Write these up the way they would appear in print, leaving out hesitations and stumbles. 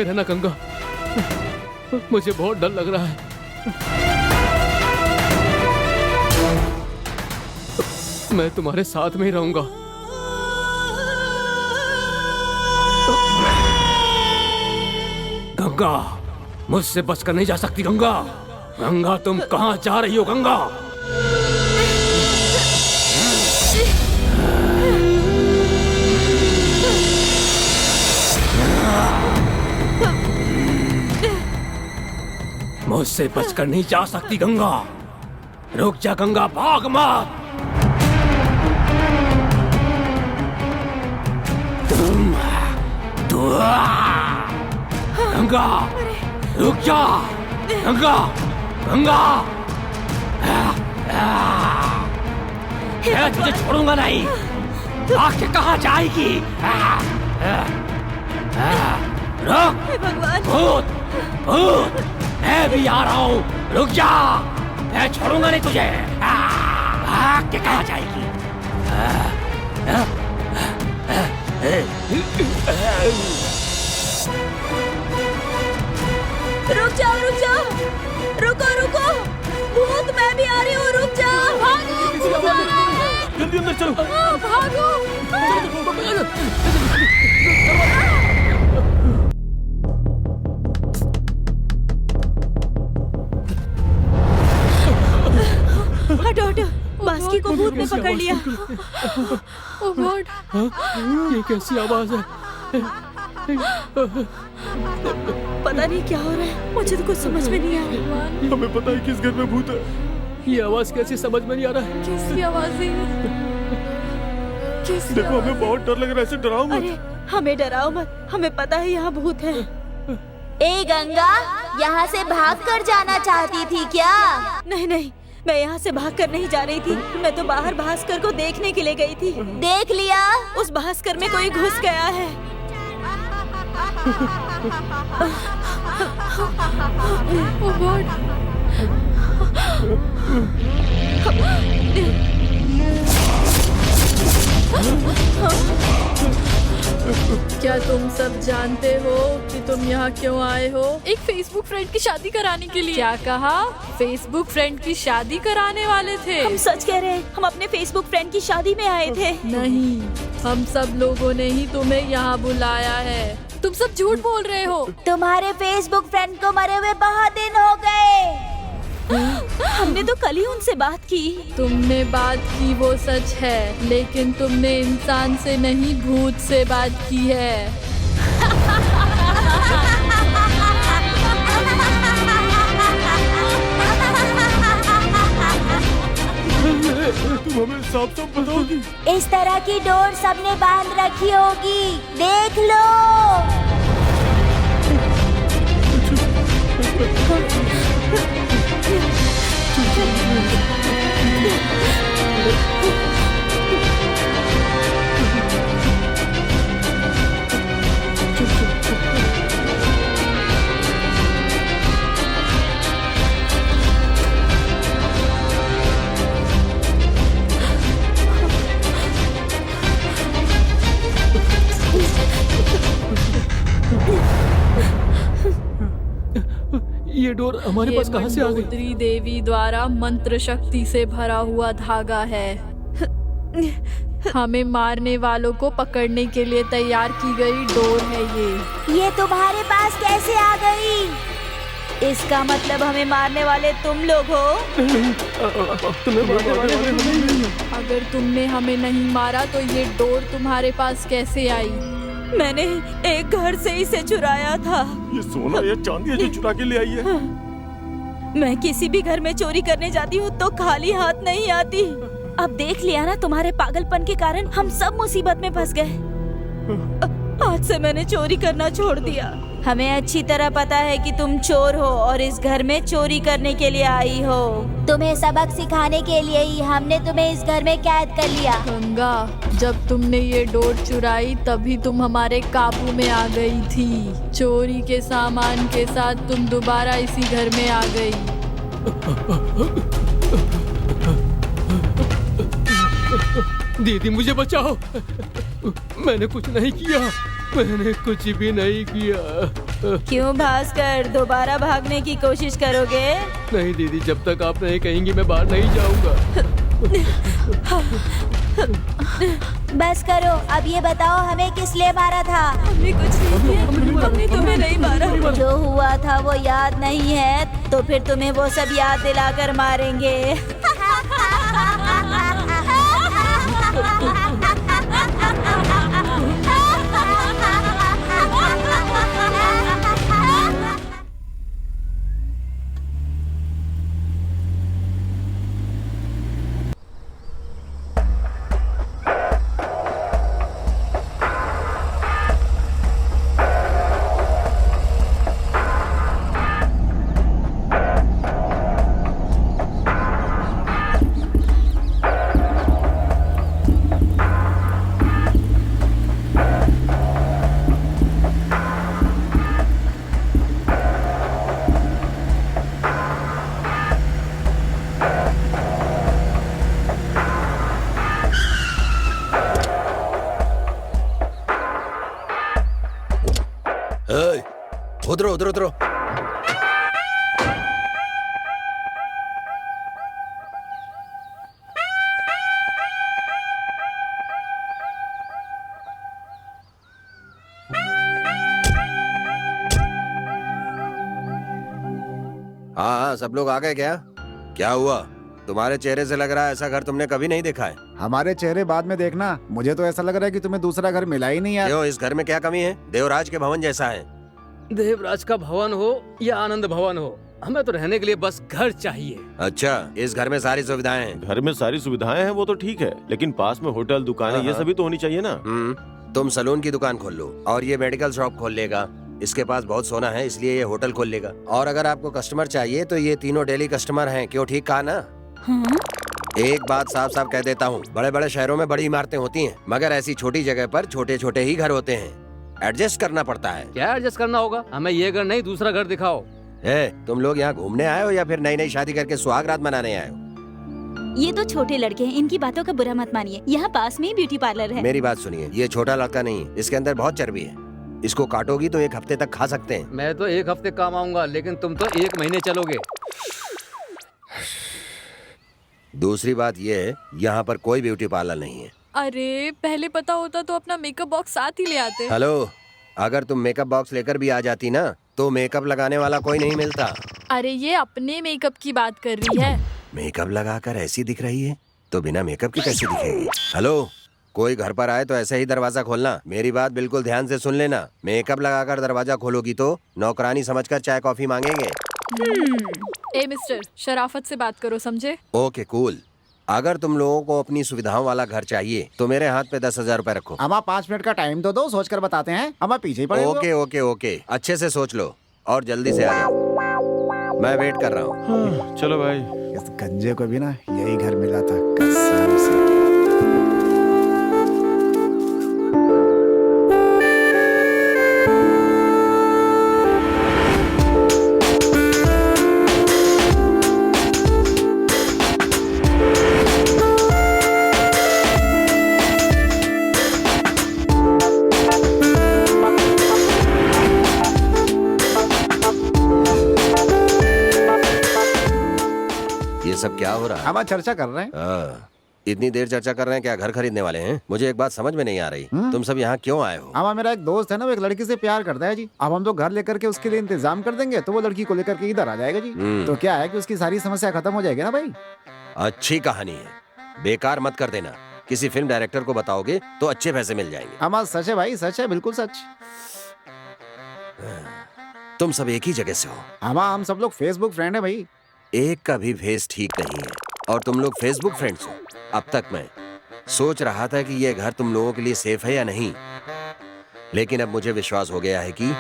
रहना गंगा, मुझे बहुत डर लग रहा है। मैं तुम्हारे साथ में ही रहूंगा। गंगा, मुझसे बचकर नहीं जा सकती गंगा। गंगा, तुम कहाँ जा रही हो गंगा? मुझसे बचकर नहीं जा सकती गंगा। रुक जा गंगा, भाग मत। गंगा, रुक जा गंगा, गंगा। मैं तुझे छोड़ूंगा नहीं। आके कहाँ जाएगी? रुक। भगवान, भूत, भूत, मैं भी आ रहा हूँ। रुक जा, मैं छोड़ूंगा नहीं तुझे। भाग के कहाँ जाएगी? रुक जाओ, रुक जाओ, रुको रुको, भूत, मैं भी आ रही हूँ, रुक जाओ। भागो, जल्दी अंदर चलो। भागो। हटो हटो, बास्की को भूत ने पकड़ लिया। ओह गॉड, ये कैसी आवाज है? पता नहीं क्या हो रहा है, मुझे तो कुछ समझ में नहीं आ रहा। हमें पता है किस घर में भूत है। ये आवाज कैसे समझ में नहीं आ रहा है? कैसी आवाज है ये? कैसी देखो, आवाज हमें है? बहुत डर लग रहा है। ऐसे डराओ मत। अरे हमें डराओ मत, हमें पता है यहाँ भूत है। ए गंगा, यहाँ से भाग कर जाना चाहती थी क्या? नहीं नहीं, मैं यहाँ से भागकर नहीं जा रही थी। मैं तो बाहर भास्कर को देखने के लिए गई थी। देख लिया? उस भास्कर में कोई घुस गया है। ओह गॉड। क्या तुम सब जानते हो कि तुम यहाँ क्यों आए हो? एक फेसबुक फ्रेंड की शादी कराने के लिए। क्या कहा? फेसबुक फ्रेंड की शादी कराने वाले थे? हम सच कह रहे हैं, हम अपने फेसबुक फ्रेंड की शादी में आए थे। नहीं, हम सब लोगों ने ही तुम्हें यहाँ बुलाया है। तुम सब झूठ बोल रहे हो। तुम्हारे फेसबुक फ्रेंड को मरे हुए बहुत दिन हो गए। हमने तो कल ही उनसे बात की। तुमने बात की वो सच है, लेकिन तुमने इंसान से नहीं भूत से बात की है। तुम हमें साफ साफ बताओगी? इस तरह की डोर सबने बांध रखी होगी, देख लो। ये डोर हमारे पास कहाँ से आ गई? मंडोदरी देवी द्वारा मंत्र शक्ति से भरा हुआ धागा है। हमें मारने वालों को पकड़ने के लिए तैयार की गई डोर है ये। तुम्हारे पास कैसे आ गई? इसका मतलब हमें मारने वाले तुम लोग हो। तुम्हें मारने वाले हमें नहीं। अगर तुमने हमें नहीं मारा तो ये डोर तुम्हारे पास कैसे आई? मैंने एक घर से इसे चुराया था। ये सोना या चांदी है जो चुरा के ले आई है। मैं किसी भी घर में चोरी करने जाती हूँ तो खाली हाथ नहीं आती। अब देख लिया ना, तुम्हारे पागलपन के कारण हम सब मुसीबत में फंस गए। आज से मैंने चोरी करना छोड़ दिया। हमें अच्छी तरह पता है कि तुम चोर हो और इस घर में चोरी करने के लिए आई हो। तुम्हें सबक सिखाने के लिए ही हमने तुम्हें इस घर में कैद कर लिया। गंगा, जब तुमने ये डोर चुराई तभी तुम हमारे काबू में आ गई थी। चोरी के सामान के साथ तुम दोबारा इसी घर में आ गई। दीदी मुझे बचाओ। मैंने कुछ नहीं किया, मैंने कुछ भी नहीं किया। क्यों भास्कर, दोबारा भागने की कोशिश करोगे? नहीं दीदी, जब तक आप नहीं कहेंगी मैं बाहर नहीं जाऊंगा। बस करो, अब ये बताओ हमें किस लिए मारा था? हमने कुछ नहीं किया, हमने तुम्हें नहीं मारा। जो हुआ था वो याद नहीं है तो फिर तुम्हें वो सब याद दिलाकर मारेंगे। उधरो उधरो उधरो। हाँ, सब लोग आ गए क्या? क्या हुआ? तुम्हारे चेहरे से लग रहा है ऐसा घर तुमने कभी नहीं देखा है। हमारे चेहरे बाद में देखना, मुझे तो ऐसा लग रहा है कि तुम्हें दूसरा घर मिला ही नहीं यार। क्यों, इस घर में क्या कमी है? देवराज के भवन जैसा है। देवराज का भवन हो या आनंद भवन हो, हमें तो रहने के लिए बस घर चाहिए। अच्छा, इस घर में सारी सुविधाएं हैं। घर में सारी सुविधाएं हैं वो तो ठीक है, लेकिन पास में होटल, दुकानें, ये सभी तो होनी चाहिए ना। तुम सलून की दुकान खोल लो और ये मेडिकल शॉप खोल लेगा। इसके पास बहुत सोना है इसलिए ये होटल खोल लेगा। और अगर आपको कस्टमर चाहिए तो ये तीनों डेली कस्टमर हैं। क्यों, ठीक कहा ना? एक बात साफ साफ कह देता हूँ, बड़े बड़े शहरों में बड़ी इमारतें होती हैं, मगर ऐसी छोटी जगह पर छोटे छोटे ही घर होते हैं। एडजस्ट करना पड़ता है। क्या एडजस्ट करना होगा? हमें ये घर नहीं, दूसरा घर दिखाओ। तुम लोग यहाँ घूमने आए हो या फिर नई नई शादी करके सुहागरात मनाने आए हो? ये तो छोटे लड़के हैं, इनकी बातों का बुरा मत मानिए। यहाँ पास में ही ब्यूटी पार्लर है। मेरी बात सुनिए, ये छोटा लड़का नहीं है, इसके अंदर बहुत चर्बी है। इसको काटोगी तो 1 हफ्ते तक खा सकते हैं। मैं तो 1 हफ्ते काम आऊंगा, लेकिन तुम तो 1 महीने चलोगे। दूसरी बात ये है, यहाँ पर कोई ब्यूटी पार्लर नहीं है। अरे पहले पता होता तो अपना मेकअप बॉक्स साथ ही ले आते। हेलो, अगर तुम मेकअप बॉक्स लेकर भी आ जाती ना तो मेकअप लगाने वाला कोई नहीं मिलता। अरे ये अपने मेकअप की बात कर रही है। मेकअप लगाकर ऐसी दिख रही है तो बिना मेकअप की कैसी दिखेगी? हेलो, कोई घर पर आए तो ऐसे ही दरवाजा खोलना। मेरी बात बिल्कुल ध्यान से सुन लेना। मेकअप लगाकर दरवाजा खोलोगी तो नौकरानी समझकर चाय कॉफी मांगेंगे। ए मिस्टर, शराफत से बात करो, समझे? Okay cool. अगर तुम लोगों को अपनी सुविधाओं वाला घर चाहिए तो मेरे हाथ पे 10,000 रुपए रखो। अम्मा 5 मिनट का टाइम तो दो, सोच कर बताते हैं। अम्मा पीछे ही पड़े हो। ओके ओके ओके, अच्छे से सोच लो और जल्दी से आ जाओ, मैं वेट कर रहा हूँ। चलो भाई। इस गंजे को भी ना यही घर मिला था, कसम से। सब क्या हो रहा है? हम चर्चा कर रहे हैं। इतनी देर चर्चा कर रहे हैं, क्या घर खरीदने वाले हैं? मुझे एक बात समझ में नहीं आ रही, तुम सब यहाँ क्यों आए हो? हमारा मेरा एक दोस्त है ना, वो एक लड़की से प्यार करता है जी। अब हम तो घर लेकर के उसके लिए इंतजाम कर देंगे तो वो लड़की को लेकर के इधर आ जाएगा जी। तो क्या है कि उसकी सारी समस्या खत्म हो जाएगी ना भाई। अच्छी कहानी है, बेकार मत कर देना। किसी फिल्म डायरेक्टर को बताओगे तो अच्छे पैसे मिल जाएंगे। हमारा सच है भाई, सच है, बिल्कुल सच। तुम सब एक ही जगह से हो? हम सब लोग फेसबुक फ्रेंड है भाई। एक का भी फेस ठीक नहीं है और तुम लोग फेसबुक फ्रेंड्स हो। अब तक मैं सोच रहा था कि ये घर तुम लोगों के लिए सेफ है या नहीं, लेकिन अब मुझे विश्वास हो गया है कि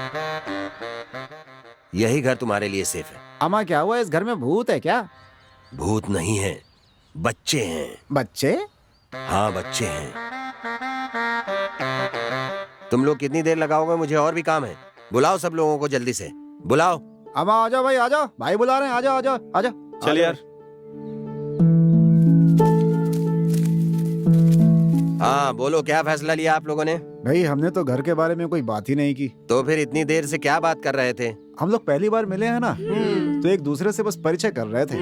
यही घर तुम्हारे लिए सेफ है। अम्मा क्या हुआ, इस घर में भूत है क्या? भूत नहीं है, बच्चे हैं। बच्चे? हाँ बच्चे हैं। तुम लोग कितनी देर लगाओगे? मुझे और भी काम है। बुलाओ सब लोगों को, जल्दी से बुलाओ। अम्मा आ जाओ भाई, आ जाओ, भाई बुला रहे हैं, आ जाओ आ जाओ आ जाओ। चल यार। हाँ बोलो, क्या फैसला लिया आप लोगों ने? भाई हमने तो घर के बारे में कोई बात ही नहीं की। तो फिर इतनी देर से क्या बात कर रहे थे? हम लोग पहली बार मिले हैं ना, तो एक दूसरे से बस परिचय कर रहे थे।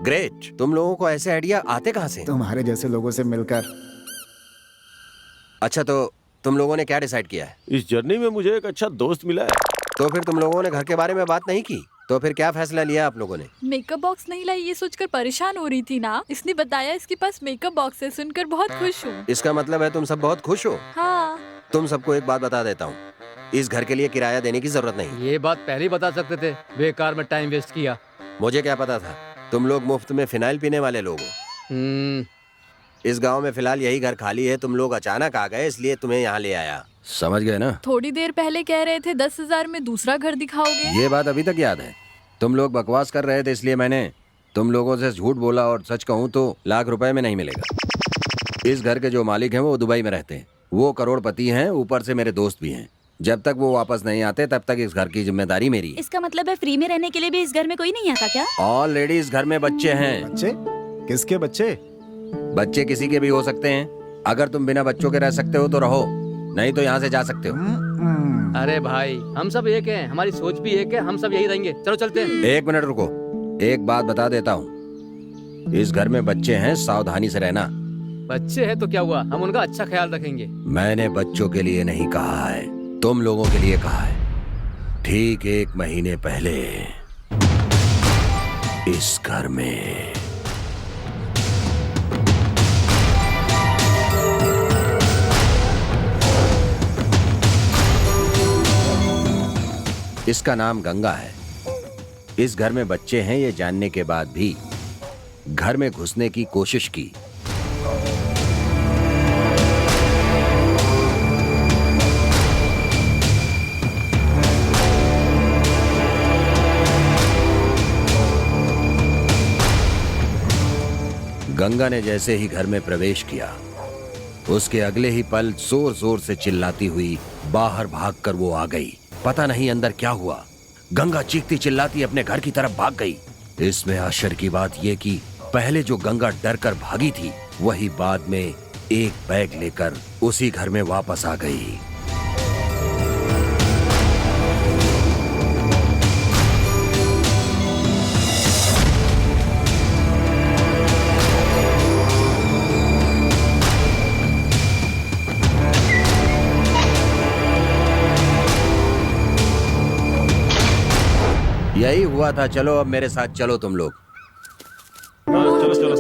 ग्रेट। तुम लोगों को ऐसे आइडिया आते कहाँ से? तुम्हारे जैसे लोगों से मिलकर। अच्छा, तो तुम लोगों ने क्या डिसाइड किया है? इस जर्नी में मुझे एक अच्छा दोस्त मिला है। तो फिर तुम लोगों ने घर के बारे में बात नहीं की? तो फिर क्या फैसला लिया आप लोगों ने? मेकअप बॉक्स नहीं लाई ये सोचकर परेशान हो रही थी ना, इसने बताया इसके पास मेकअप बॉक्स है, सुनकर बहुत खुश हूँ। इसका मतलब है तुम सब बहुत खुश हो। हाँ। तुम सबको एक बात बता देता हूँ, इस घर के लिए किराया देने की जरूरत नहीं। ये बात पहले ही बता सकते थे, बेकार में टाइम वेस्ट किया। मुझे क्या पता था तुम लोग मुफ्त में फिनाइल पीने वाले लोग हो। इस गांव में फिलहाल यही घर खाली है, तुम लोग अचानक आ गए इसलिए तुम्हें यहाँ ले आया। समझ गए ना? थोड़ी देर पहले कह रहे थे 10,000 में दूसरा घर दिखाओगे। ये बात अभी तक याद है। तुम लोग बकवास कर रहे थे इसलिए मैंने तुम लोगों से झूठ बोला, और सच कहूँ तो लाख रुपए में नहीं मिलेगा। इस घर के जो मालिक हैं वो दुबई में रहते हैं, वो करोड़पति हैं, ऊपर से मेरे दोस्त भी हैं। जब तक वो वापस नहीं आते तब तक इस घर की जिम्मेदारी मेरी है। इसका मतलब है फ्री में रहने के लिए भी इस घर में कोई नहीं आता क्या? ऑलरेडी इस घर में बच्चे हैं। बच्चे? किसके बच्चे? बच्चे किसी के भी हो सकते हैं। अगर तुम बिना बच्चों के रह सकते हो तो रहो, नहीं तो यहाँ से जा सकते हो। अरे भाई, हम सब एक हैं, हमारी सोच भी एक है, हम सब यही रहेंगे। चलो चलते हैं। एक मिनट रुको, एक बात बता देता हूँ, इस घर में बच्चे हैं, सावधानी से रहना। बच्चे हैं तो क्या हुआ, हम उनका अच्छा ख्याल रखेंगे। मैंने बच्चों के लिए नहीं कहा है, तुम लोगों के लिए कहा है। ठीक 1 महीने पहले इस घर में इसका नाम गंगा है। इस घर में बच्चे हैं ये जानने के बाद भी घर में घुसने की कोशिश की। गंगा ने जैसे ही घर में प्रवेश किया, उसके अगले ही पल जोर जोर से चिल्लाती हुई बाहर भागकर वो आ गई। पता नहीं अंदर क्या हुआ, गंगा चीखती चिल्लाती अपने घर की तरफ भाग गई। इसमें आश्चर्य की बात यह कि पहले जो गंगा डर कर भागी थी, वही बाद में एक बैग लेकर उसी घर में वापस आ गई। यही हुआ था। चलो अब मेरे साथ चलो तुम लोग। हाँ, चलो चलो।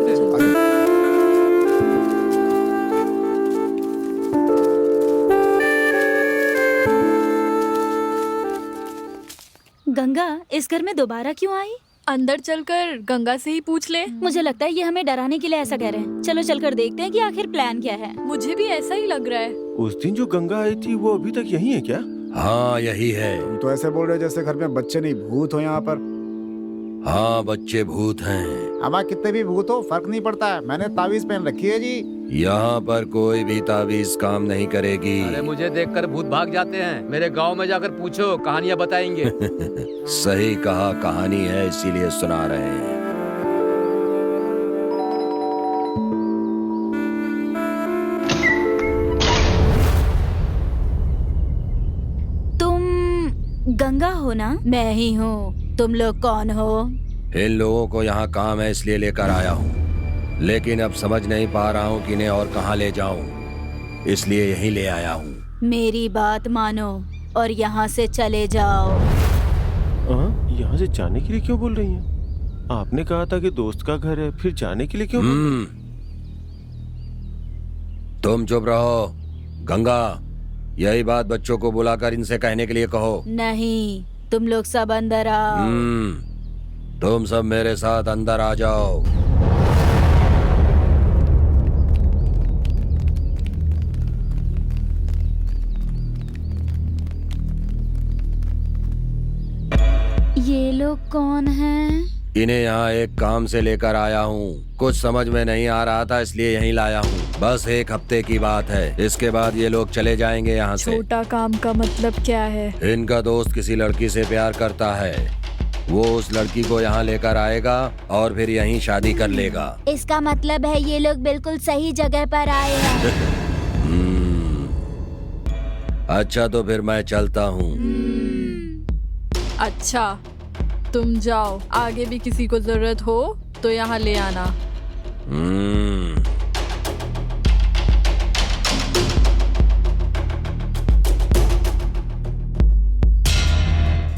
गंगा इस घर में दोबारा क्यों आई? अंदर चलकर गंगा से ही पूछ ले। मुझे लगता है ये हमें डराने के लिए ऐसा कह रहे हैं। चलो चलकर देखते हैं कि आखिर प्लान क्या है। मुझे भी ऐसा ही लग रहा है। उस दिन जो गंगा आई थी वो अभी तक यही है क्या? हाँ यही है। तुम तो ऐसे बोल रहे हो जैसे घर में बच्चे नहीं भूत हो यहाँ पर। हाँ बच्चे भूत हैं। हमारे कितने भी भूत हो फर्क नहीं पड़ता है, मैंने तावीज पहन रखी है जी। यहाँ पर कोई भी तावीज काम नहीं करेगी। अरे मुझे देखकर भूत भाग जाते हैं, मेरे गांव में जाकर पूछो, कहानियां बताएंगे। सही कहा, कहानी है इसीलिए सुना रहे हैं। तुम गंगा हो ना? मैं ही हूँ। तुम लोग कौन हो? इन लोगों को यहाँ काम है इसलिए लेकर आया हूँ, लेकिन अब समझ नहीं पा रहा हूँ कि इन्हें और कहाँ ले जाऊँ, इसलिए यहीं ले आया हूँ। मेरी बात मानो और यहाँ से चले जाओ। यहाँ से जाने के लिए क्यों बोल रही हैं? आपने कहा था कि दोस्त का घर है, फिर जाने के लिए क्यों? तुम चुप रहो। गंगा, यही बात बच्चों को बुलाकर इनसे कहने के लिए कहो। नहीं, तुम लोग सब अंदर आओ। तुम सब मेरे साथ अंदर आ जाओ। ये लोग कौन हैं? इन्हें यहाँ एक काम से लेकर आया हूँ। कुछ समझ में नहीं आ रहा था इसलिए यहीं लाया हूँ। बस 1 हफ्ते की बात है, इसके बाद ये लोग चले जाएंगे यहाँ से। छोटा काम का मतलब क्या है? इनका दोस्त किसी लड़की से प्यार करता है, वो उस लड़की को यहाँ लेकर आएगा और फिर यहीं शादी कर लेगा। इसका मतलब है ये लोग बिल्कुल सही जगह पर आए हैं। अच्छा तो फिर मैं चलता हूँ। अच्छा तुम जाओ, आगे भी किसी को जरूरत हो तो यहाँ ले आना।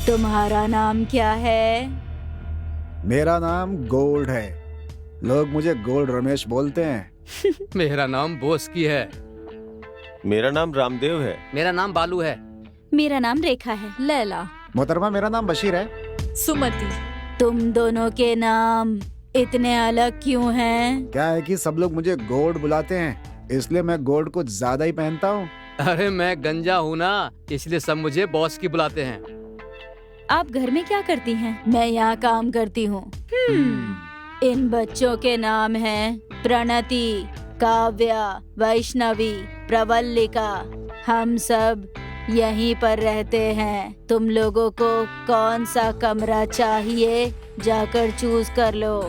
तुम्हारा नाम क्या है? मेरा नाम गोल्ड है, लोग मुझे गोल्ड रमेश बोलते हैं। मेरा नाम बोस की है। मेरा नाम रामदेव है। मेरा नाम बालू है। मेरा नाम रेखा है। लैला। मोहतरमा मेरा नाम बशीर है। सुमति। तुम दोनों के नाम इतने अलग क्यों हैं? क्या है कि सब लोग मुझे गोल्ड बुलाते हैं, इसलिए मैं गोल्ड कुछ ज्यादा ही पहनता हूँ। अरे मैं गंजा हूँ ना, इसलिए सब मुझे बॉस की बुलाते हैं। आप घर में क्या करती हैं? मैं यहाँ काम करती हूँ। इन बच्चों के नाम हैं प्रणति, काव्या, वैष्णवी, प्रवल्लिका। हम सब यहीं पर रहते हैं। तुम लोगों को कौन सा कमरा चाहिए, जाकर चूज कर लो।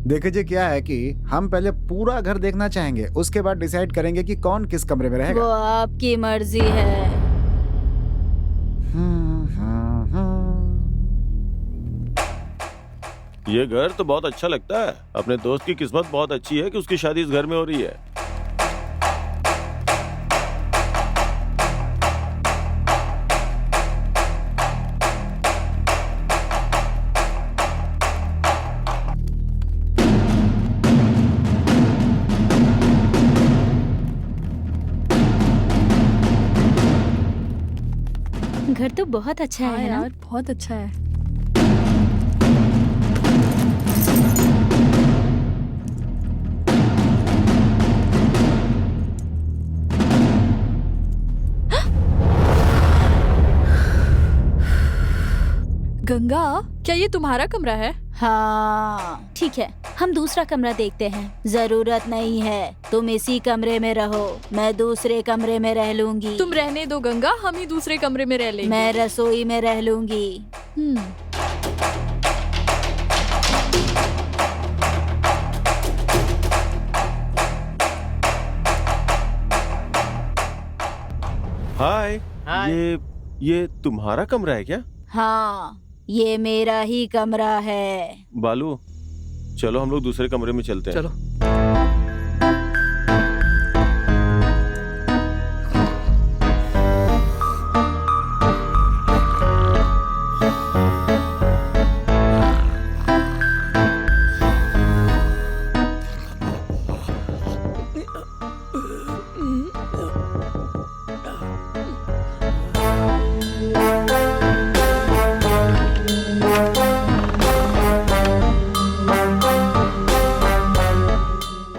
देखिए जी, क्या है कि हम पहले पूरा घर देखना चाहेंगे, उसके बाद डिसाइड करेंगे कि कौन किस कमरे में रहेगा। वो आपकी मर्जी है। ये घर तो बहुत अच्छा लगता है। अपने दोस्त की किस्मत बहुत अच्छी है कि उसकी शादी इस घर में हो रही है। घर तो बहुत अच्छा हाँ है ना? यार, बहुत अच्छा है। गंगा, क्या ये तुम्हारा कमरा है? हाँ ठीक है, हम दूसरा कमरा देखते हैं। जरूरत नहीं है, तुम इसी कमरे में रहो, मैं दूसरे कमरे में रह लूंगी। तुम रहने दो गंगा, हम ही दूसरे कमरे में रह लेंगे। मैं रसोई में रह लूंगी। हाय। हाय। ये तुम्हारा कमरा है क्या? हाँ, ये मेरा ही कमरा है। बालू, चलो हम लोग दूसरे कमरे में चलते हैं। चलो।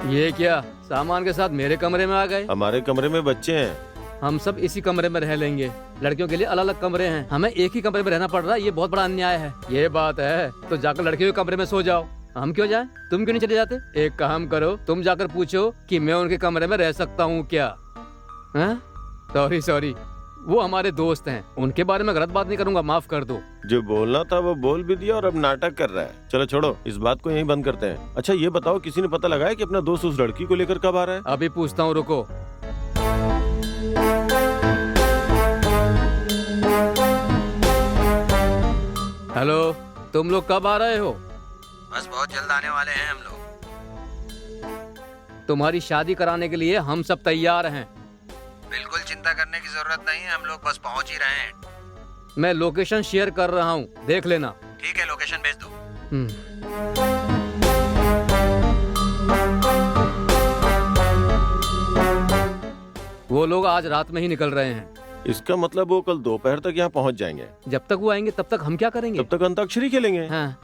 ये क्या, सामान के साथ मेरे कमरे में आ गए? हमारे कमरे में बच्चे हैं। हम सब इसी कमरे में रह लेंगे। लड़कियों के लिए अलग अलग कमरे हैं, हमें एक ही कमरे में रहना पड़ रहा है। ये बहुत बड़ा अन्याय है। ये बात है तो जाकर लड़कियों के कमरे में सो जाओ। हम क्यों जाएं? तुम क्यों नहीं चले जाते? एक काम करो, तुम जाकर पूछो कि मैं उनके कमरे में रह सकता हूँ क्या? सॉरी, वो हमारे दोस्त हैं, उनके बारे में गलत बात नहीं करूंगा, माफ कर दो। जो बोलना था वो बोल भी दिया और अब नाटक कर रहा है। चलो छोड़ो, इस बात को यहीं बंद करते हैं। अच्छा ये बताओ, किसी ने पता लगाया कि अपना दोस्त उस लड़की को लेकर कब आ रहा है? अभी पूछता हूँ, रुको। हेलो, तुम लोग कब आ रहे हो? बस बहुत जल्द आने वाले हैं हम लोग। तुम्हारी शादी कराने के लिए हम सब तैयार हैं। बिल्कुल चिंता करने की जरूरत नहीं है, हम लोग बस पहुंच ही रहे हैं। मैं लोकेशन शेयर कर रहा हूँ, देख लेना। ठीक है, लोकेशन भेज दो। वो लोग आज रात में ही निकल रहे हैं। इसका मतलब वो कल दोपहर तक यहाँ पहुँच जाएंगे। जब तक वो आएंगे तब तक हम क्या करेंगे? तब तक अंताक्षरी खेलेंगे। हाँ,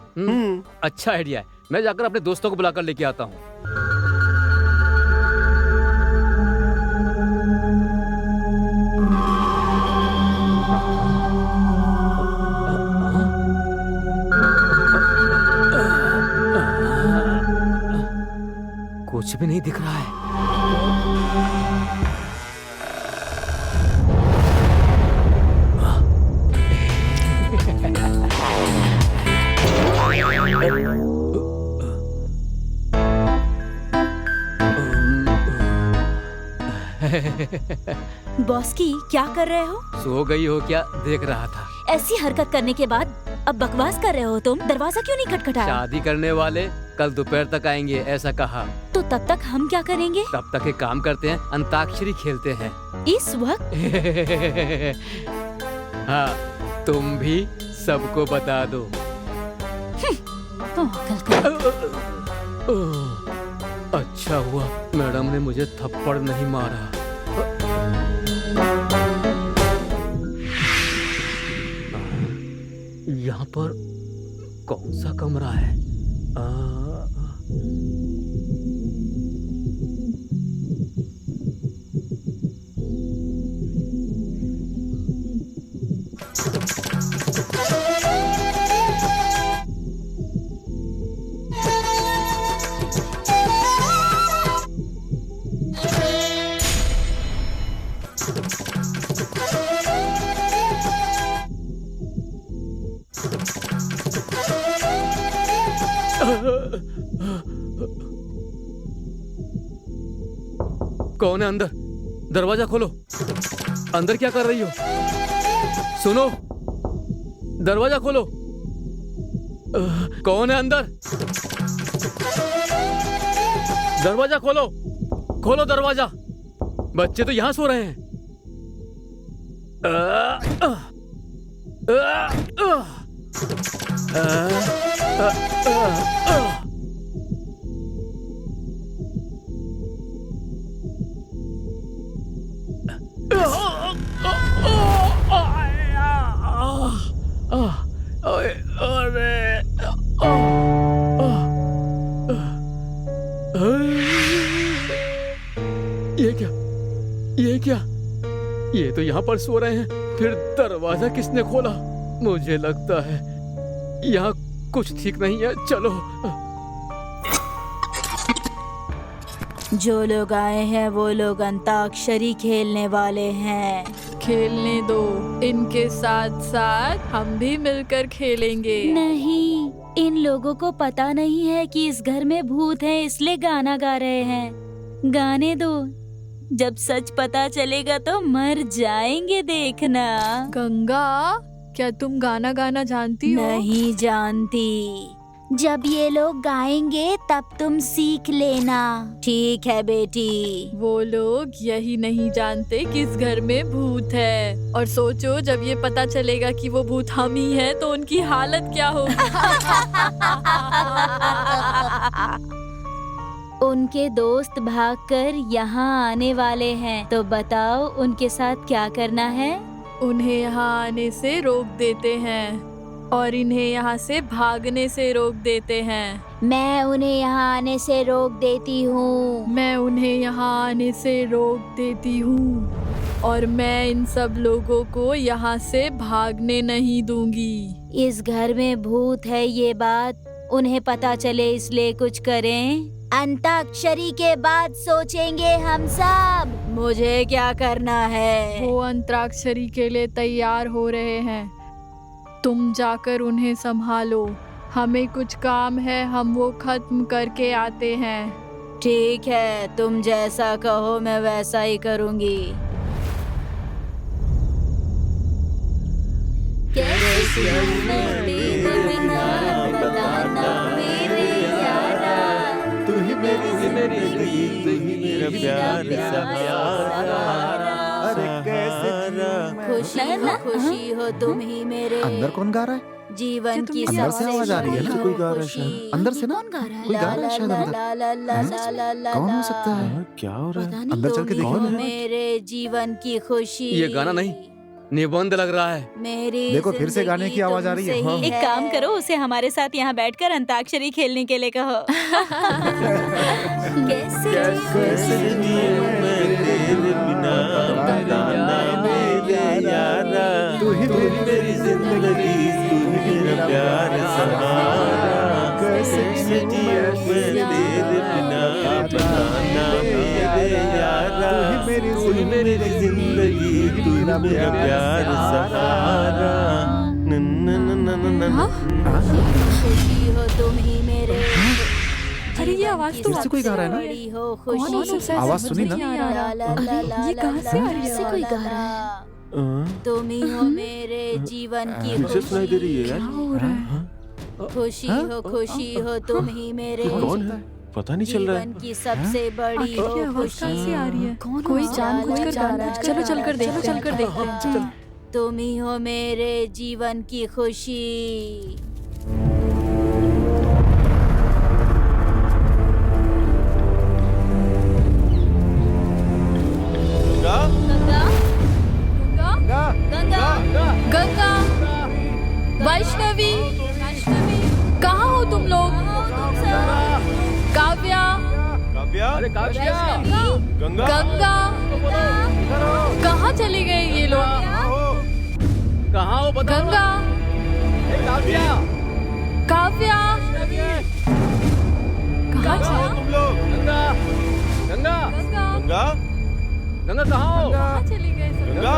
अच्छा आइडिया है। मैं जाकर अपने दोस्तों को बुलाकर लेके आता हूँ। कुछ भी नहीं दिख रहा है। बॉस की क्या कर रहे हो? सो गई हो क्या? देख रहा था। ऐसी हरकत करने के बाद अब बकवास कर रहे हो तुम? दरवाजा क्यों नहीं खटखटाया? शादी करने वाले कल दोपहर तक आएंगे ऐसा कहा। तो तब तक हम क्या करेंगे? तब तक एक काम करते हैं, अंताक्षरी खेलते हैं। इस वक्त? हाँ, तुम भी सबको बता दो। अच्छा हुआ मैडम ने मुझे थप्पड़ नहीं मारा। यहाँ पर कौन सा कमरा है? कौन है अंदर? दरवाजा खोलो। अंदर क्या कर रही हो? सुनो, दरवाजा खोलो। कौन है अंदर? दरवाजा खोलो, खोलो दरवाजा। बच्चे तो यहाँ सो रहे हैं। ये क्या? ये तो यहाँ पर सो रहे हैं, फिर दरवाजा किसने खोला? मुझे लगता है यहाँ कुछ ठीक नहीं है। चलो। जो लोग आए हैं वो लोग अंताक्षरी खेलने वाले हैं। खेलने दो, इनके साथ साथ हम भी मिलकर खेलेंगे। नहीं, इन लोगों को पता नहीं है कि इस घर में भूत है, इसलिए गाना गा रहे हैं। गाने दो, जब सच पता चलेगा तो मर जाएंगे, देखना। गंगा, क्या तुम गाना गाना जानती हो? नहीं जानती। जब ये लोग गाएंगे तब तुम सीख लेना। ठीक है बेटी। वो लोग यही नहीं जानते कि इस घर में भूत है। और सोचो, जब ये पता चलेगा कि वो भूत हम ही हैं, तो उनकी हालत क्या होगी। उनके दोस्त भागकर यहाँ आने वाले हैं, तो बताओ उनके साथ क्या करना है? उन्हें यहाँ आने से रोक देते हैं और इन्हें यहाँ से भागने से रोक देते हैं। मैं उन्हें यहाँ आने से रोक देती हूँ। मैं उन्हें यहाँ आने से रोक देती हूँ और मैं इन सब लोगों को यहाँ से भागने नहीं दूंगी। इस घर में भूत है ये बात उन्हें पता चले, इसलिए कुछ करें। अंताक्षरी के बाद सोचेंगे हम सब। मुझे क्या करना है? वो अंतराक्षरी के लिए तैयार हो रहे हैं, तुम जाकर उन्हें संभालो। हमें कुछ काम है, हम वो खत्म करके आते हैं। ठीक है, तुम जैसा कहो मैं वैसा ही करूँगी। खुशी हो तुम ही मेरे। अंदर कौन गा रहा है? जीवन की अंदर से आवाज आ रही है ना? कोई गा रहा है शायद। अंदर से ना? कोई गा रहा है शायद अंदर। कौन हो सकता है? क्या हो रहा है? अंदर चल के देखो। मेरे जीवन की खुशी। ये गाना नहीं, निबंध लग रहा है। मेरी देखो, फिर से गाने की आवाज आ रही है। हाँ। एक काम करो, उसे हमारे साथ यहाँ बैठकर अंताक्षरी खेलने के लिए कहो। कैसे जिऊं मैं तेरे बिना, बताना मेरे यारा, तू ही मेरी जिंदगी, तू ही मेरा प्यार सहारा। कैसे जिऊं मैं तेरे बिना, मेरी तू ही मेरी जिंदगी, तू ही मेरा प्यार सहारा। न न न न न न। खुशी हो तुम ही मेरे अरे ये आवाज तो फिर से कोई गा रहा है ना? बड़ी हो कौन खुशी। हो सकता है? आवाज समझ सुनी ना? नहीं आ रहा। अरे ये कहाँ से आ रही है? से कोई गा रहा है। तुम ही हो मेरे जीवन की फिर से सुनाई दे रही है यार। क्या हो रहा है? खुशी हो तुम ही मेरे कौन है? पता नहीं चल रहा है। जीवन की सबसे बड़ी आखिर ये हो आवाज कहाँ से आ रही है? कौन कोई हो? जानबूझकर गा रहा है। चलो चलकर देखते हैं। तुम ही हो मेरे जीवन की खुशी। गंगा, गंगा गंगा गंगा, वैष्णवी, कहाँ हो तुम लोग? काव्या, काव्या, गंगा, गंगा, कहाँ चले गए ये लोग? कहाँ हो बताओ गंगा, काव्या, काव्या, कहाँ चले? तुम लोग, गंगा गंगा गंगा, गंगा, गंगा कहाँ हो कहाँ चले गए सब? गंगा,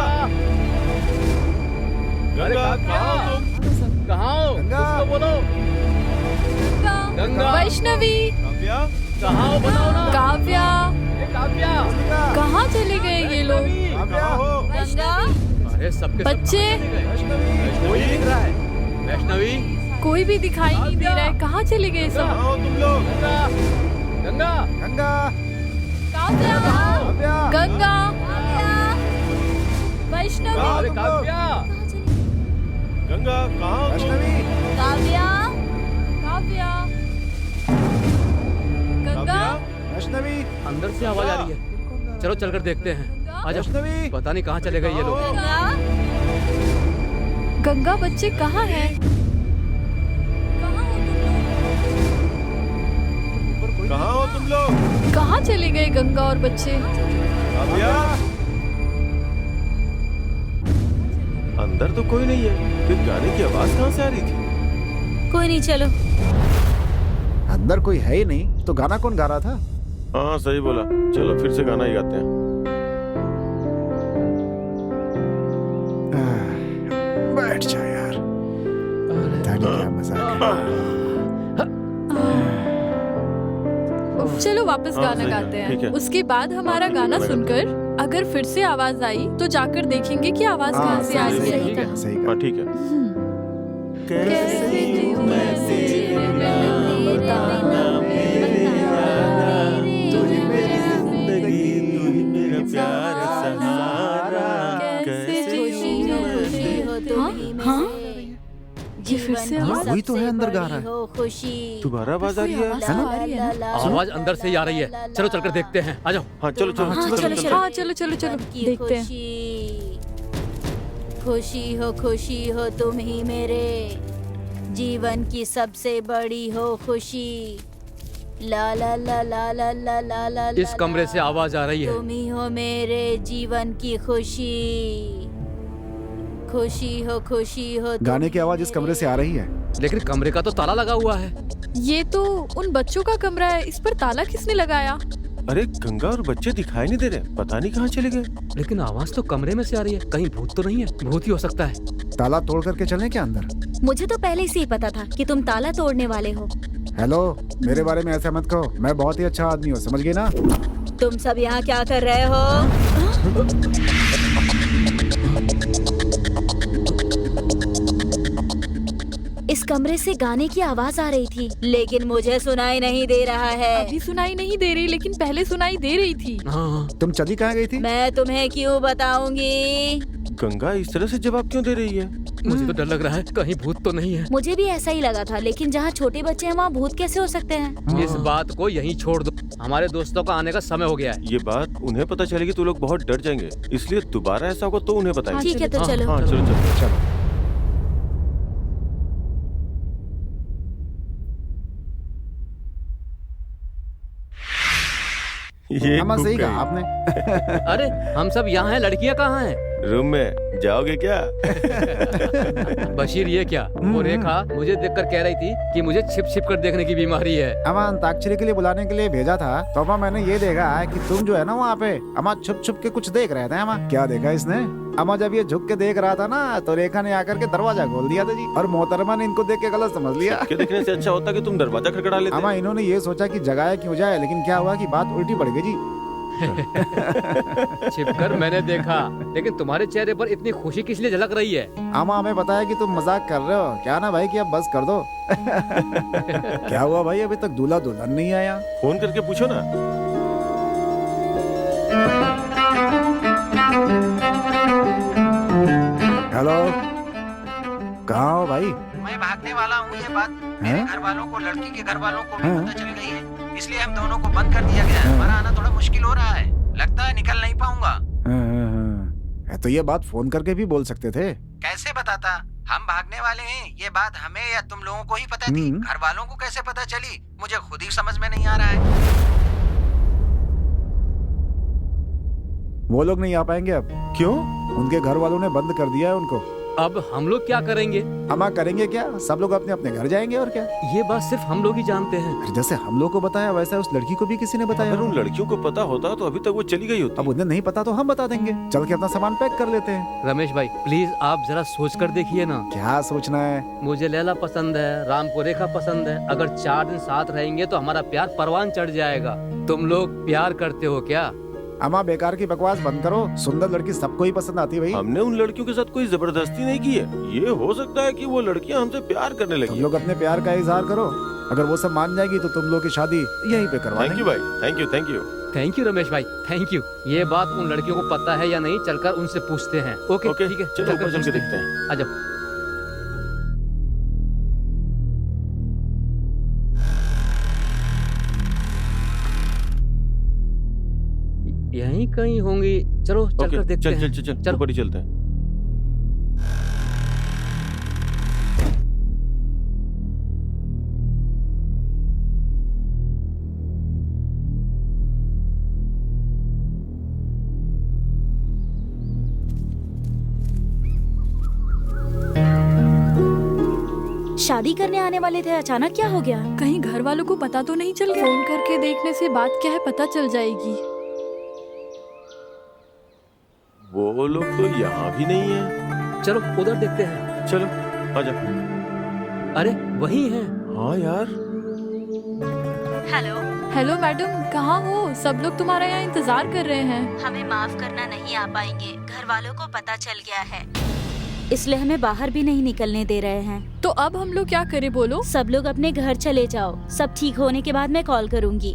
गंगा, कहाँ हो तुम? कहाँ हो कुछ तो बोलो गंगा। वैष्णवी, काव्या, कहाँ हो बताओ ना काव्या, काव्या कहाँ चले गए ये लोग? कहाँ हो? गंगा अरे सबके सब बच्चे, वैष्णवी दिख रहा है वैष्णवी कोई भी दिखाई नहीं दे रहा है। कहाँ चले गए सब? कहाँ हो तुम लोग? गंगा गंगा काव्या, गंगा, वैष्णवी, अरे काव्या गंगा, कहाँ हो तुम? काव्या काव्या, गंगा, वैष्णवी अंदर से आवाज आ रही है चलो चलकर देखते हैं आजा वैष्णवी पता नहीं कहाँ चले गए ये लोग गंगा गंगा, बच्चे कहाँ हैं? कहाँ हो तुम लोग? कहाँ चले गए गंगा और बच्चे? काव्या, अंदर तो कोई नहीं है, फिर गाने की आवाज कहाँ से आ रही थी? कोई नहीं, चलो। अंदर कोई है ही नहीं तो गाना कौन गा रहा था? हाँ सही बोला, चलो फिर से गाना ही गाते हैं। बैठ जा यार, क्या मजाक है। चलो वापस हाँ, गाना सही है, गाते ठीक हैं। है। उसके बाद हमारा गाना सुनकर अगर फिर से आवाज आई तो जाकर देखेंगे कि आवाज कहाँ से आ रही है। सही कहा, सही कहा। हाँ ठीक है। कैसे जीऊं मैं तेरे बिना मेरे यारा, तू ही मेरी जिंदगी, तू ही मेरा प्यार सहारा। कैसे खुशी जीऊं हो मैं खुशी हो तेरे- तुम ही हाँ? मेरे ये फिर से जीवन की आवाज? वही तो है, सबसे अंदर गा रहा है। बड़ी हो खुशी। दोबारा आवाज आ रही है? आवाज तो आ रही है ना? आवाज अंदर से ही आ रही है चलो चलकर देखते हैं आ जाओ हाँ चलो चलो हाँ, चलो चलो, चलो। हाँ चलो चलो चलो की देखते हैं। खुशी हो तुम ही मेरे जीवन की सबसे बड़ी हो खुशी। ला ला ला ला ला ला ला ला इस कमरे से आवाज आ रही है तुम ही हो मेरे जीवन की खुशी हो तुम गाने की ही आवाज इस कमरे से आ रही है। लेकिन कमरे का तो ताला लगा हुआ है ये तो उन बच्चों का कमरा है, इस पर ताला किसने लगाया? अरे गंगा और बच्चे दिखाई नहीं दे रहे, पता नहीं कहाँ चले गए। लेकिन आवाज तो कमरे में से आ रही है कहीं भूत तो नहीं है भूत ही हो सकता है ताला तोड़ करके चलें क्या अंदर? मुझे तो पहले से ही पता था कि तुम ताला तोड़ने वाले हो। हेलो, मेरे बारे में ऐसा मत कहो, मैं बहुत ही अच्छा आदमी हूँ, समझ गए ना? तुम सब यहाँ क्या कर रहे हो? इस कमरे से गाने की आवाज आ रही थी लेकिन मुझे सुनाई नहीं दे रहा है। अभी सुनाई नहीं दे रही लेकिन पहले सुनाई दे रही थी। हाँ तुम चली कहाँ गई थी? मैं तुम्हें क्यों बताऊंगी? गंगा इस तरह से जवाब क्यों दे रही है? मुझे तो डर लग रहा है कहीं भूत तो नहीं है मुझे भी ऐसा ही लगा था लेकिन जहाँ छोटे बच्चे हैं वहाँ भूत कैसे हो सकते हैं? इस बात को यहीं छोड़ दो हमारे दोस्तों का आने का समय हो गया है ये बात उन्हें पता चलेगी तो लोग बहुत डर जाएंगे, इसलिए दोबारा ऐसा होगा तो उन्हें बताएंगे। ठीक है तो हाँ, चलो। हाँ चलो चलो। चलो। ये हाँ, घूम सही गई। कहा आपने। अरे हम सब यहाँ हैं लड़कियाँ कहाँ हैं रूम में जाओगे क्या? बशीर ये क्या? वो रेखा मुझे देखकर कह रही थी कि मुझे छिप छिप कर देखने की बीमारी है। अमा अंताक्षरी के लिए बुलाने के लिए भेजा था, तो अमा मैंने ये देखा है कि तुम जो है ना वहाँ पे अमा छुप छुप के कुछ देख रहे थे। अमा क्या देखा इसने? अमा जब ये झुक के देख रहा था ना, तो रेखा ने आकर के दरवाजा खोल दिया था जी, और मोहतरमा ने इनको देख के गलत समझ लिया। के देखने से अच्छा होता कि तुम दरवाजा खड़खड़ा लेते। अमा इन्होंने ये सोचा कि जगाया क्यों जाए, लेकिन क्या हुआ कि बात उल्टी पड़ गई जी। छिपकर मैंने देखा, लेकिन तुम्हारे चेहरे पर इतनी खुशी किस लिए झलक रही है? अमा हमें पता है कि तुम मजाक कर रहे हो, क्या ना भाई कि अब बस कर दो। क्या हुआ भाई, अभी तक दूल्हा दुल्हन नहीं आया? फोन करके पूछो ना। हेलो, कहाँ हो भाई? मैं भागने वाला हूँ, ये बात मेरे घर वालों को, लड़की के घर वालों को भी पता चल गई है, इसलिए हम दोनों को बंद कर दिया गया है। हमारा आना थोड़ा मुश्किल हो रहा है, लगता है निकल नहीं पाऊंगा। तो ये बात फोन करके भी बोल सकते थे। कैसे बताता? हम भागने वाले हैं, ये बात हमें या तुम लोगों को ही पता थी, घर वालों को कैसे पता चली, मुझे खुद ही समझ में नहीं आ रहा है। वो लोग नहीं आ पाएंगे अब। क्यों? उनके घर वालों ने बंद कर दिया है उनको। अब हम लोग क्या करेंगे? अमा करेंगे क्या, सब लोग अपने अपने घर जाएंगे और क्या। ये बात सिर्फ हम लोग ही जानते हैं। जैसे हम लोग को बताया वैसा उस लड़की को भी किसी ने बताया। अगर उन लड़कियों को पता होता तो अभी तक वो चली गई होती। अब उन्हें नहीं पता तो हम बता देंगे, चल के अपना सामान पैक कर लेते हैं। रमेश भाई प्लीज आप जरा सोच कर देखिए ना। क्या सोचना है? मुझे लैला पसंद है, राम को रेखा पसंद है। अगर 4 दिन साथ रहेंगे तो हमारा प्यार परवान चढ़ जाएगा। तुम लोग प्यार करते हो क्या? अमा बेकार की बकवास बंद करो, सुंदर लड़की सबको ही पसंद आती है भाई। हमने उन लड़कियों के साथ कोई जबरदस्ती नहीं की है। ये हो सकता है कि वो लड़कियां हमसे प्यार करने लगी। तुम लोग अपने प्यार का इजहार करो, अगर वो सब मान जाएगी तो तुम लोग की शादी यहीं पे करवा थैंक यू भाई, thank you thank you. Thank you Ramesh भाई, थैंक यू। ये बात उन लड़कियों को पता है या नहीं, चलकर उनसे पूछते हैं। ओके ठीक है, चलो ऊपर चल के देखते हैं। आ जाओ। यहीं कहीं होंगी, चलो चलकर देखते हैं। चल ऊपर ही चलते हैं। शादी करने आने वाले थे, अचानक क्या हो गया? कहीं घर वालों को पता तो नहीं चल? फोन करके देखने से बात क्या है पता चल जाएगी। वो लोग तो यहाँ भी नहीं है। चलो उधर देखते हैं। चलो आजा। अरे वही हैं। हाँ यार। हेलो हेलो मैडम, कहाँ हो? सब लोग तुम्हारा यहाँ इंतजार कर रहे हैं। हमें माफ करना, नहीं आ पाएंगे, घर वालों को पता चल गया है, इसलिए हमें बाहर भी नहीं निकलने दे रहे हैं। तो अब हम लोग क्या करें बोलो? सब लोग अपने घर चले जाओ, सब ठीक होने के बाद मैं कॉल करूंगी।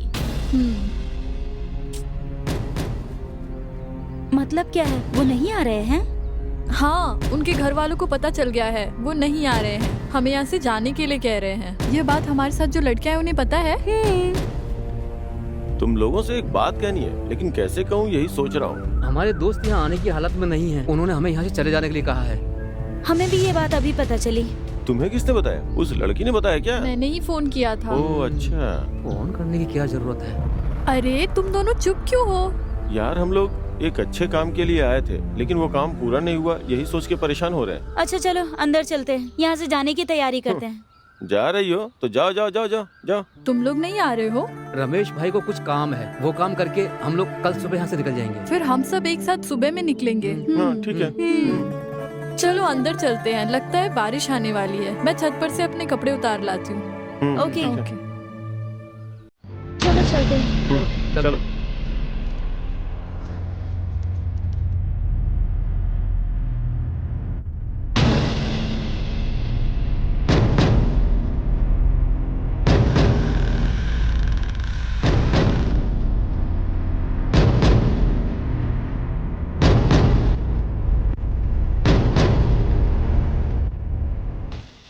मतलब क्या है, वो नहीं आ रहे हैं? हाँ, उनके घर वालों को पता चल गया है, वो नहीं आ रहे हैं। हमें यहाँ से जाने के लिए कह रहे हैं। ये बात हमारे साथ जो लड़कियां हैं उन्हें पता है। तुम लोगों से एक बात कहनी है, लेकिन कैसे कहूँ यही सोच रहा हूँ। हमारे दोस्त यहाँ आने की हालत में नहीं है, उन्होंने हमें यहाँ से चले जाने के लिए कहा है। हमें भी ये बात अभी पता चली। तुम्हें किसने बताया? उस लड़की ने बताया क्या? मैंने ही फोन किया था। ओह अच्छा। फोन करने की क्या जरूरत है? अरे तुम दोनों चुप क्यों हो? यार हम लोग एक अच्छे काम के लिए आए थे, लेकिन वो काम पूरा नहीं हुआ, यही सोच के परेशान हो रहे हैं। अच्छा चलो अंदर चलते हैं, यहाँ से जाने की तैयारी करते हैं। जा रही हो तो जाओ जाओ जाओ जाओ जाओ। तुम लोग नहीं आ रहे हो? रमेश भाई को कुछ काम है, वो काम करके हम लोग कल सुबह यहाँ से निकल जाएंगे। फिर हम सब एक साथ सुबह में निकलेंगे। हाँ ठीक है। चलो अंदर चलते हैं, लगता है बारिश आने वाली है। मैं छत पर से अपने कपड़े उतार लाती हूँ। Okay okay. चलो चलते हैं। चलो।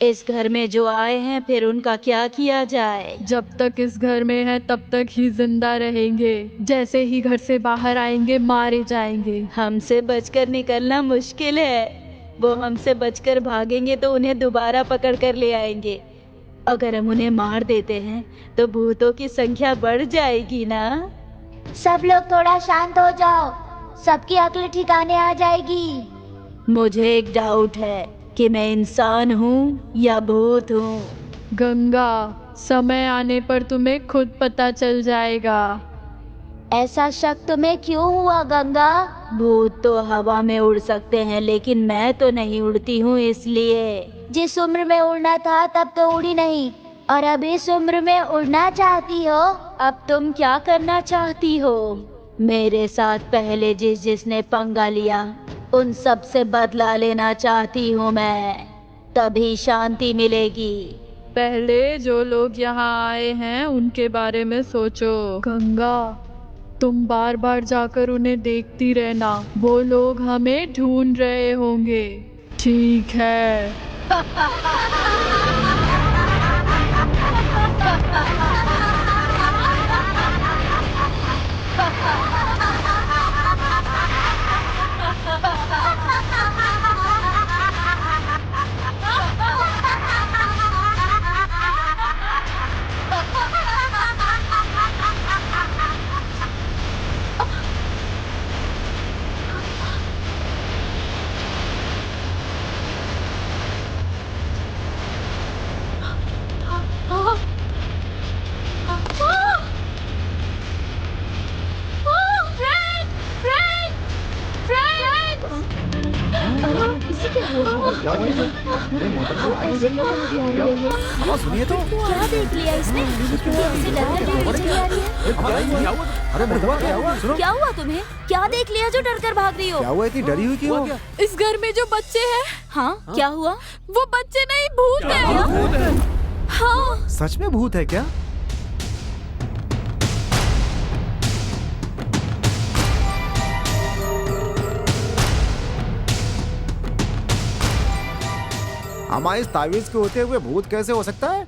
इस घर में जो आए हैं फिर उनका क्या किया जाए? जब तक इस घर में है तब तक ही जिंदा रहेंगे, जैसे ही घर से बाहर आएंगे मारे जाएंगे। हमसे बचकर निकलना मुश्किल है, वो हमसे बचकर भागेंगे तो उन्हें दोबारा पकड़ कर ले आएंगे। अगर हम उन्हें मार देते हैं तो भूतों की संख्या बढ़ जाएगी ना। सब लोग थोड़ा शांत हो जाओ, सबकी अक्ल ठिकाने आ जाएगी। मुझे एक डाउट है कि मैं इंसान हूँ या भूत हूँ। गंगा, समय आने पर तुम्हें खुद पता चल जाएगा। ऐसा शक तुम्हें क्यों हुआ गंगा? भूत तो हवा में उड़ सकते हैं लेकिन मैं तो नहीं उड़ती हूँ, इसलिए जिस उम्र में उड़ना था तब तो उड़ी नहीं, और अब इस उम्र में उड़ना चाहती हो। अब तुम क्या करना चाहती हो? मेरे साथ पहले जिसने पंगा लिया उन सब से बदला लेना चाहती हूँ मैं, तभी शांति मिलेगी। पहले जो लोग यहाँ आए हैं उनके बारे में सोचो। गंगा, तुम बार बार जाकर उन्हें देखती रहना, वो लोग हमें ढूंढ रहे होंगे। ठीक है। सुनिए तो। क्या देख लिया इसने? इसे डरकर भागने चली आ रही है। अरे हुआ क्या हुआ? सुनो, क्या हुआ तुम्हें? क्या देख लिया जो डरकर भाग रही हो? क्या हुआ? इतनी डरी हुई क्यों हो? इस घर में जो बच्चे हैं, हाँ, क्या हुआ? वो बच्चे नहीं, भूत है। हाँ, सच में भूत है क्या? हमारे इस तावीज के होते हुए भूत कैसे हो सकता है?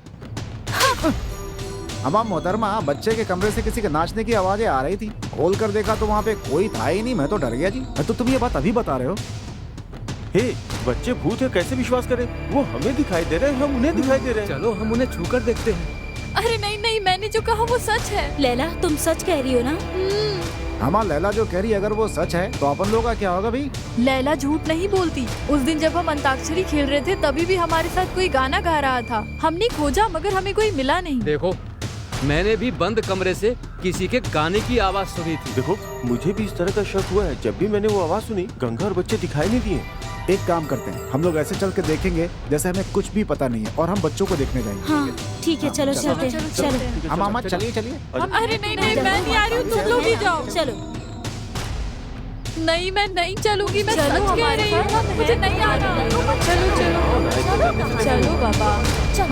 अम्मा मोहतरमा, बच्चे के कमरे से किसी के नाचने की आवाजें आ रही थी। खोल कर देखा तो वहाँ पे कोई था ही नहीं। मैं तो डर गया जी। तो तुम ये बात अभी बता रहे हो? हे, बच्चे भूत है कैसे विश्वास करें? वो हमें दिखाई दे रहे हैं, हम उन्हें दिखाई दे रहे हैं। चलो हम उन्हें छू कर देखते हैं। अरे नहीं नहीं, मैंने जो कहा वो सच है। लैला, तुम सच कह रही हो ना? हमारा लैला जो कह रही है, अगर वो सच है तो अपन लोगों का क्या होगा भाई? लैला झूठ नहीं बोलती। उस दिन जब हम अंताक्षरी खेल रहे थे तभी भी हमारे साथ कोई गाना गा रहा था। हमने खोजा मगर हमें कोई मिला नहीं। देखो, मैंने भी बंद कमरे से किसी के गाने की आवाज सुनी थी। देखो, मुझे भी इस तरह का शक हुआ है। जब भी मैंने वो आवाज सुनी, गंगा और बच्चे दिखाई नहीं दिए। एक काम करते हैं, हम लोग ऐसे चल के देखेंगे जैसे हमें कुछ भी पता नहीं है, और हम बच्चों को देखने जाएंगे। हाँ ठीक है, चलो चलते हैं। चलो हम मामा चलिए चलिए। अरे नहीं नहीं, मैं नहीं आ रही हूँ, तुम लोग ही जाओ। चलो। नहीं, मैं नहीं चलूंगी, मैं चलो सच कह रही हूँ, मुझे नहीं आना। चलो चलो चलो बाबा,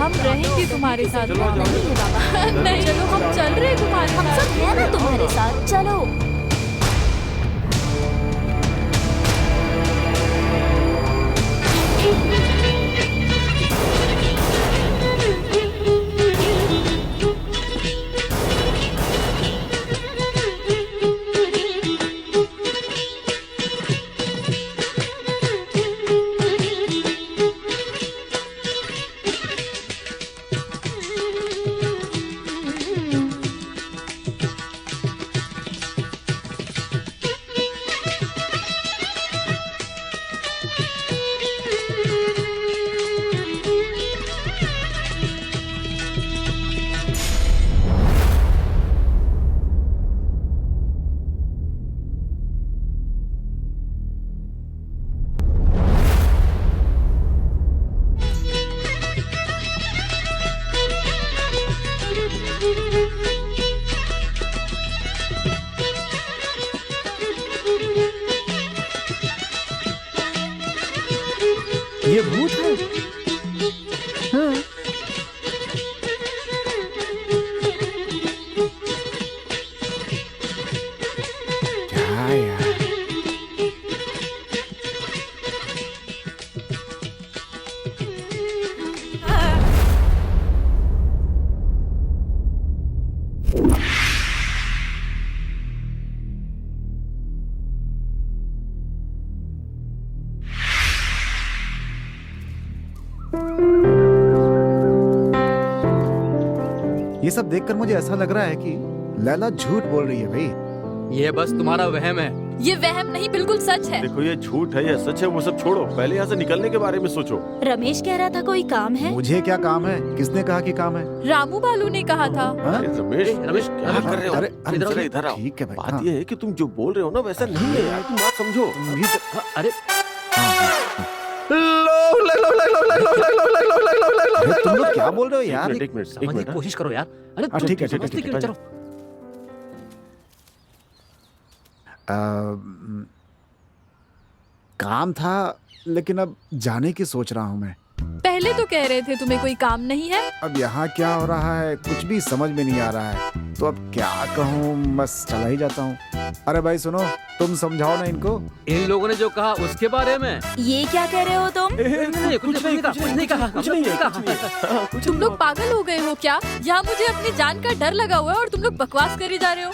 हम रहेंगे तुम्हारे साथ। नहीं, चलो हम चल रहे तुम्हारे हम सब हैं ना तुम्हारे साथ, चलो। ये भूत है। हाँ। क्या यार? ये सब देखकर मुझे ऐसा लग रहा है कि लैला झूठ बोल रही है भाई। ये बस तुम्हारा वहम है। ये वहम नहीं, बिल्कुल सच है। देखो ये झूठ है या सच है वो सब छोड़ो, पहले यहाँ से निकलने के बारे में सोचो। रमेश कह रहा था कोई काम है। मुझे क्या काम है? किसने कहा कि काम है? रामू बालू ने कहा था। हाँ? अरे रमेश, रमेश, क्या कर रहे हो? अरे, अरे इधर आओ। जरा इधर आओ। ठीक है भाई, बात हाँ। ये है कि तुम जो बोल रहे हो ना वैसा नहीं है यार, तुम बात समझो। अरे अरे तुम लोग क्या बोल रहे हो यार? एक मिनट समझने की कोशिश करो यार। अरे हाँ, ठीक है, ठीक है, समझते ठीक क्यों? है। चलो काम था, लेकिन अब जाने की सोच रहा हूँ मैं। पहले तो कह रहे थे तुम्हें कोई काम नहीं है। अब यहाँ क्या हो रहा है कुछ भी समझ में नहीं आ रहा है, तो अब क्या कहूँ, बस चला ही जाता हूँ। अरे भाई सुनो, तुम समझाओ ना इनको। इन लोगों ने जो कहा उसके बारे में ये क्या कह रहे हो तुम? नहीं, कुछ नहीं कहा, कुछ नहीं कहा, कुछ नहीं है, कुछ नहीं है। हाँ, कुछ तुम नहीं लोग पागल हो गए हो क्या? यहाँ मुझे अपनी जान का डर लगा हुआ है और तुम लोग बकवास करे जा रहे हो।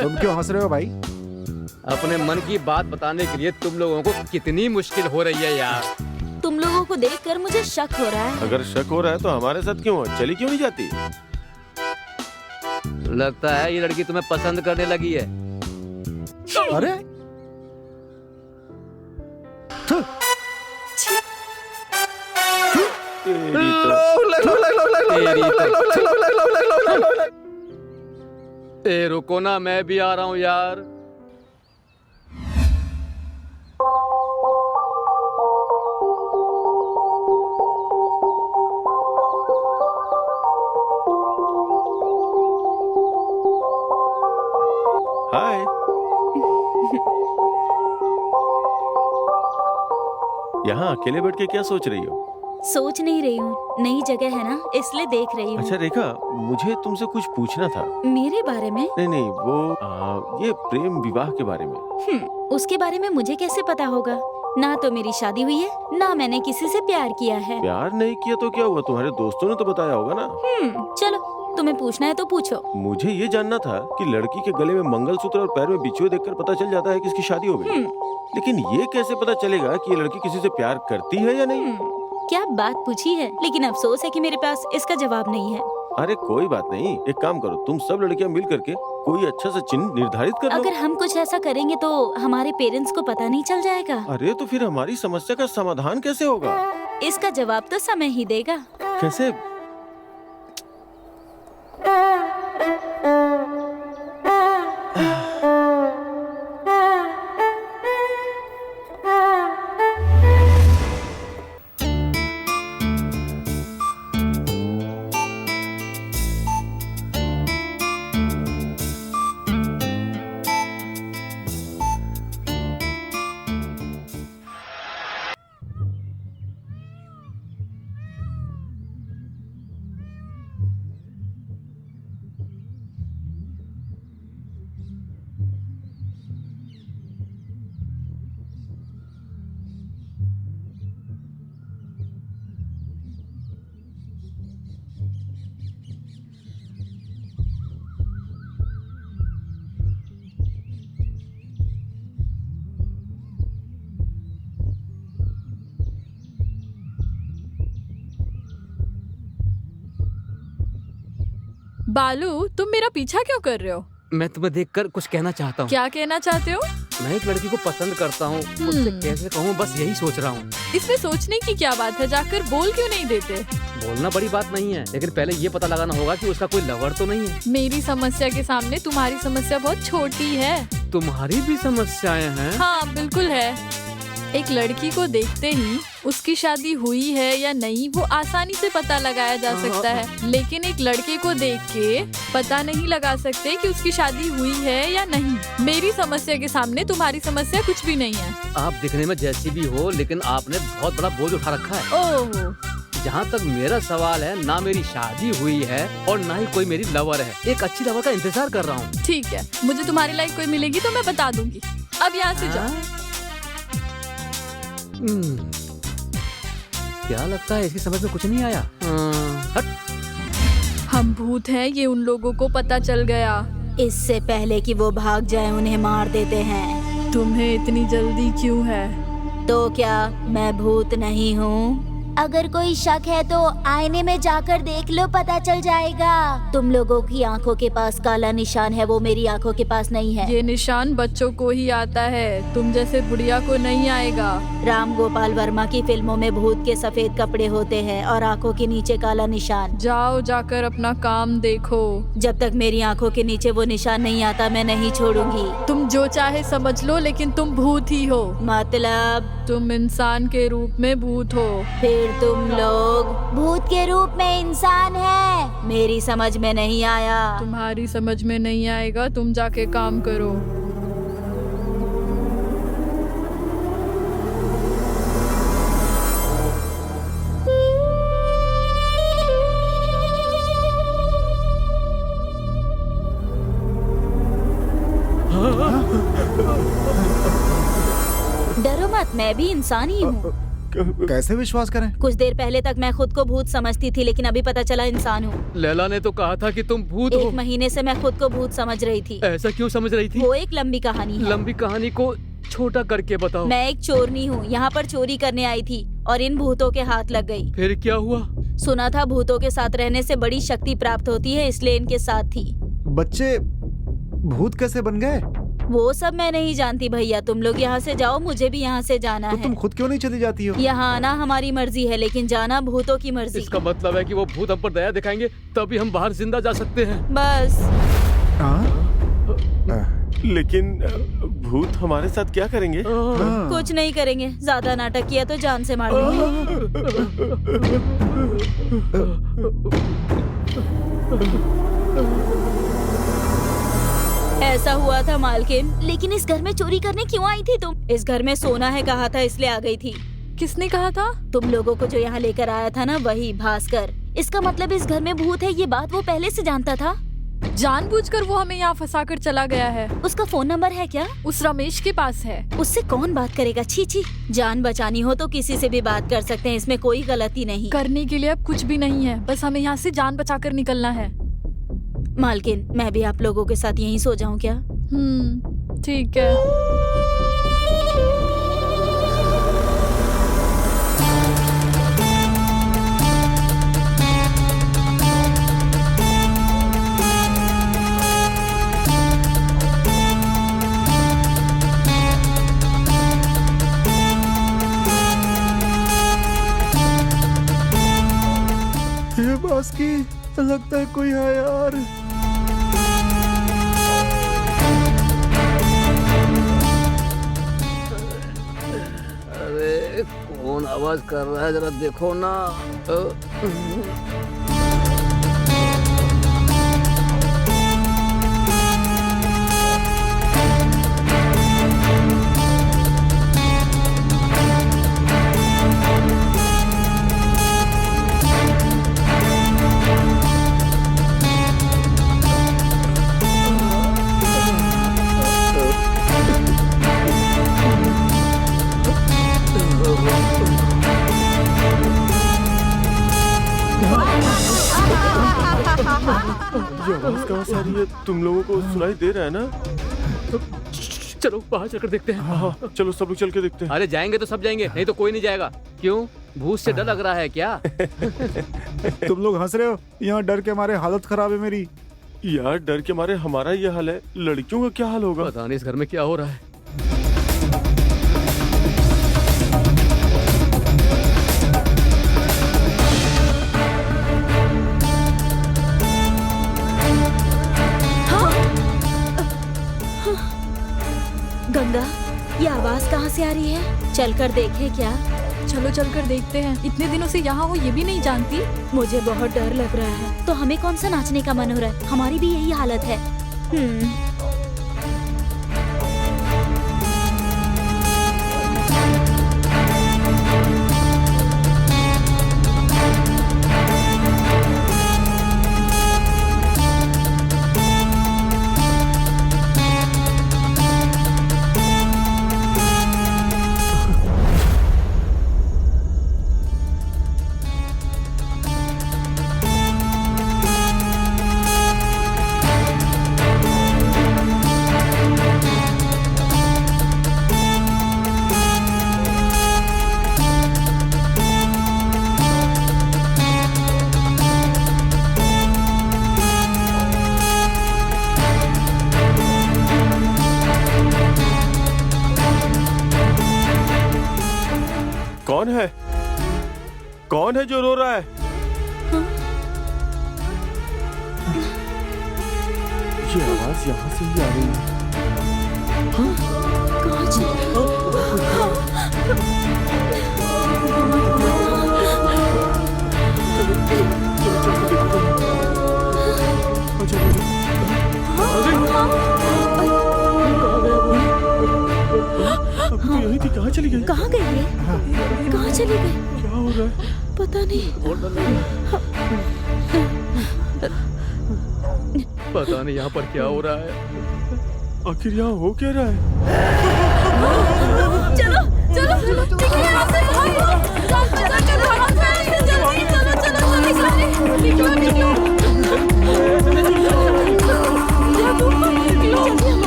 तुम क्यों हंस रहे हो भाई? अपने मन की बात बताने के लिए तुम लोगों को कितनी मुश्किल हो रही है यार। तुम लोगों को देखकर मुझे शक हो रहा है। अगर शक हो रहा है तो हमारे साथ क्यों है? चली क्यों नहीं जाती? लगता है ये लड़की तुम्हें पसंद करने लगी है। अरे थु, ए रुको ना, मैं भी आ रहा हूँ यार। हाय। यहाँ अकेले बैठ के क्या सोच रही हो? सोच नहीं रही हूँ, नई जगह है ना इसलिए देख रही अच्छा हूँ। रेखा, मुझे तुमसे कुछ पूछना था। मेरे बारे में? नहीं वो ये प्रेम विवाह के बारे में। उसके बारे में मुझे कैसे पता होगा? ना तो मेरी शादी हुई है, ना मैंने किसी से प्यार किया है। प्यार नहीं किया तो क्या हुआ? तुम्हारे दोस्तों ने तो बताया होगा ना। चलो तुम्हें पूछना है तो पूछो। मुझे ये जानना था कि लड़की के गले में मंगलसूत्र और पैर में बिछुए देखकर पता चल जाता है कि इसकी शादी हो गई, लेकिन ये कैसे पता चलेगा कि ये लड़की किसी से प्यार करती है या नहीं? क्या बात पूछी है, लेकिन अफसोस है कि मेरे पास इसका जवाब नहीं है। अरे कोई बात नहीं, एक काम करो, तुम सब लड़कियां मिल करके कोई अच्छा सा चिन्ह निर्धारित कर लो। अगर हम कुछ ऐसा करेंगे तो हमारे पेरेंट्स को पता नहीं चल जाएगा। अरे तो फिर हमारी समस्या का समाधान कैसे होगा? इसका जवाब तो समय ही देगा। कैसे? बालू, तुम मेरा पीछा क्यों कर रहे हो? मैं तुम्हें देखकर कुछ कहना चाहता हूँ। क्या कहना चाहते हो? मैं एक लड़की को पसंद करता हूँ, उससे कैसे कहूँ, बस यही सोच रहा हूँ। इसमें सोचने की क्या बात है? जाकर बोल क्यों नहीं देते? बोलना बड़ी बात नहीं है, लेकिन पहले ये पता लगाना होगा कि उसका कोई लवर तो नहीं है। मेरी समस्या के सामने तुम्हारी समस्या बहुत छोटी है। तुम्हारी भी समस्याएं हैं। हाँ बिल्कुल है। एक लड़की को देखते ही उसकी शादी हुई है या नहीं वो आसानी से पता लगाया जा सकता है, लेकिन एक लड़के को देख के पता नहीं लगा सकते कि उसकी शादी हुई है या नहीं। मेरी समस्या के सामने तुम्हारी समस्या कुछ भी नहीं है। आप दिखने में जैसी भी हो, लेकिन आपने बहुत बड़ा बोझ उठा रखा है। ओह, जहाँ तक मेरा सवाल है, ना मेरी शादी हुई है और ना ही कोई मेरी लवर है। एक अच्छी लवर का इंतजार कर रहा हूँ। ठीक है, मुझे तुम्हारे लायक कोई मिलेगी तो मैं बता दूंगी। अब यहाँ से जाओ। क्या लगता है इसकी समझ में कुछ नहीं आया? हट। हम भूत हैं, ये उन लोगों को पता चल गया। इससे पहले कि वो भाग जाए उन्हें मार देते हैं। तुम्हें इतनी जल्दी क्यों है? तो क्या मैं भूत नहीं हूँ? अगर कोई शक है तो आईने में जाकर देख लो, पता चल जाएगा। तुम लोगों की आंखों के पास काला निशान है, वो मेरी आंखों के पास नहीं है। ये निशान बच्चों को ही आता है, तुम जैसे बुढ़िया को नहीं आएगा। राम गोपाल वर्मा की फिल्मों में भूत के सफेद कपड़े होते हैं और आंखों के नीचे काला निशान। जाओ जाकर अपना काम देखो। जब तक मेरी आंखों के नीचे वो निशान नहीं आता मैं नहीं छोड़ूंगी। तुम जो चाहे समझ लो, लेकिन तुम भूत ही हो। मतलब तुम इंसान के रूप में भूत हो। फिर तुम लोग भूत के रूप में इंसान है। मेरी समझ में नहीं आया। तुम्हारी समझ में नहीं आएगा, तुम जाके काम करो। डरो मत, मैं भी इंसान ही हूँ। कैसे विश्वास करें? कुछ देर पहले तक मैं खुद को भूत समझती थी, लेकिन अभी पता चला इंसान हूँ। लैला ने तो कहा था कि तुम भूत हो। 1 महीने से मैं खुद को भूत समझ रही थी। ऐसा क्यों समझ रही थी? वो एक लंबी कहानी है। लंबी कहानी को छोटा करके बताओ। मैं एक चोरनी हूँ, यहाँ पर चोरी करने आई थी और इन भूतों के हाथ लग गई। फिर क्या हुआ? सुना था भूतों के साथ रहने से बड़ी शक्ति प्राप्त होती है, इसलिए इनके साथ थी। बच्चे भूत कैसे बन गए? वो सब मैं नहीं जानती भैया, तुम लोग यहाँ से जाओ, मुझे भी यहाँ से जाना तो है। तुम खुद क्यों नहीं चली जाती हो? यहाँ आना हमारी मर्जी है, लेकिन जाना भूतों की मर्जी। इसका मतलब है कि वो भूत हम पर दया दिखाएंगे तभी हम बाहर जिंदा जा सकते हैं। बस लेकिन भूत हमारे साथ क्या करेंगे? कुछ नहीं करेंगे, ज्यादा नाटक किया तो जान से मार देंगे। ऐसा हुआ था मालकिन। लेकिन इस घर में चोरी करने क्यों आई थी तुम? इस घर में सोना है कहा था, इसलिए आ गई थी। किसने कहा था? तुम लोगों को जो यहाँ लेकर आया था ना, वही भास्कर। इसका मतलब इस घर में भूत है, ये बात वो पहले से जानता था। जानबूझकर वो हमें यहाँ फंसा कर चला गया है। उसका फोन नंबर है क्या? उस रमेश के पास है। उससे कौन बात करेगा? छी छी। जान बचानी हो तो किसी से भी बात कर सकते हैं, इसमें कोई गलती नहीं। करने के लिए अब कुछ भी नहीं है, बस हमें यहाँ से जान बचाकर निकलना है। मालकिन, मैं भी आप लोगों के साथ यहीं सो जाऊं क्या? ठीक है। ये बास की लगता है कोई है यार। अरे कौन आवाज कर रहा है, जरा देखो ना। ये आवाज कहाँ से आ रही है? तुम लोगों को सुनाई दे रहा है ना? चलो बाहर चलकर देखते हैं। हाँ, चलो सब लोग चल के देखते हैं। अरे जाएंगे तो सब जाएंगे, नहीं तो कोई नहीं जाएगा। क्यों, भूत से डर लग रहा है क्या? तुम लोग हंस रहे हो? यहाँ डर के मारे हालत खराब है मेरी। यार डर के मारे हमारा ये हाल है, लड़कियों का क्या हाल होगा? पता नहीं इस घर में क्या हो रहा है। गंगा, ये आवाज कहाँ से आ रही है? चलकर देखें क्या? चलो चलकर देखते हैं। इतने दिनों से यहाँ हो ये भी नहीं जानती। मुझे बहुत डर लग रहा है। तो हमें कौन सा नाचने का मन हो रहा है? हमारी भी यही हालत है। कौन है जो रो रहा है? ये आवाज यहाँ से ही आ रही है। अभी तो यही थी, कहाँ चली गई? कहाँ गई है? कहाँ चली गई? क्या हो रहा है? पता नहीं। पता नहीं यहाँ पर क्या हो रहा है। आखिर यहाँ हो क्या रहा है? चलो चलो चलो निकलो यहाँ से भागो। चलो चलो भागो जल्दी चलो चलो निकलो निकलो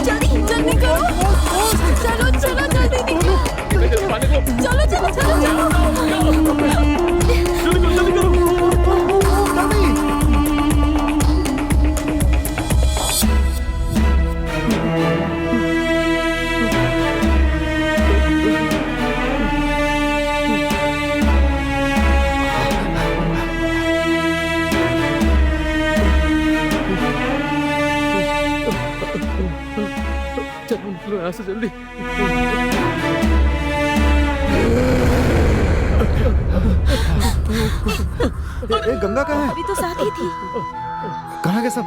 जल्दी जल्दी करो। चलो चलो जल्दी निकलो। चलो चलो चलो जल्दी करो। चलो निकलो यहाँ से जल्दी। ए, गंगा कहाँ है? अभी तो साथ ही थी। कहाँ गए सब?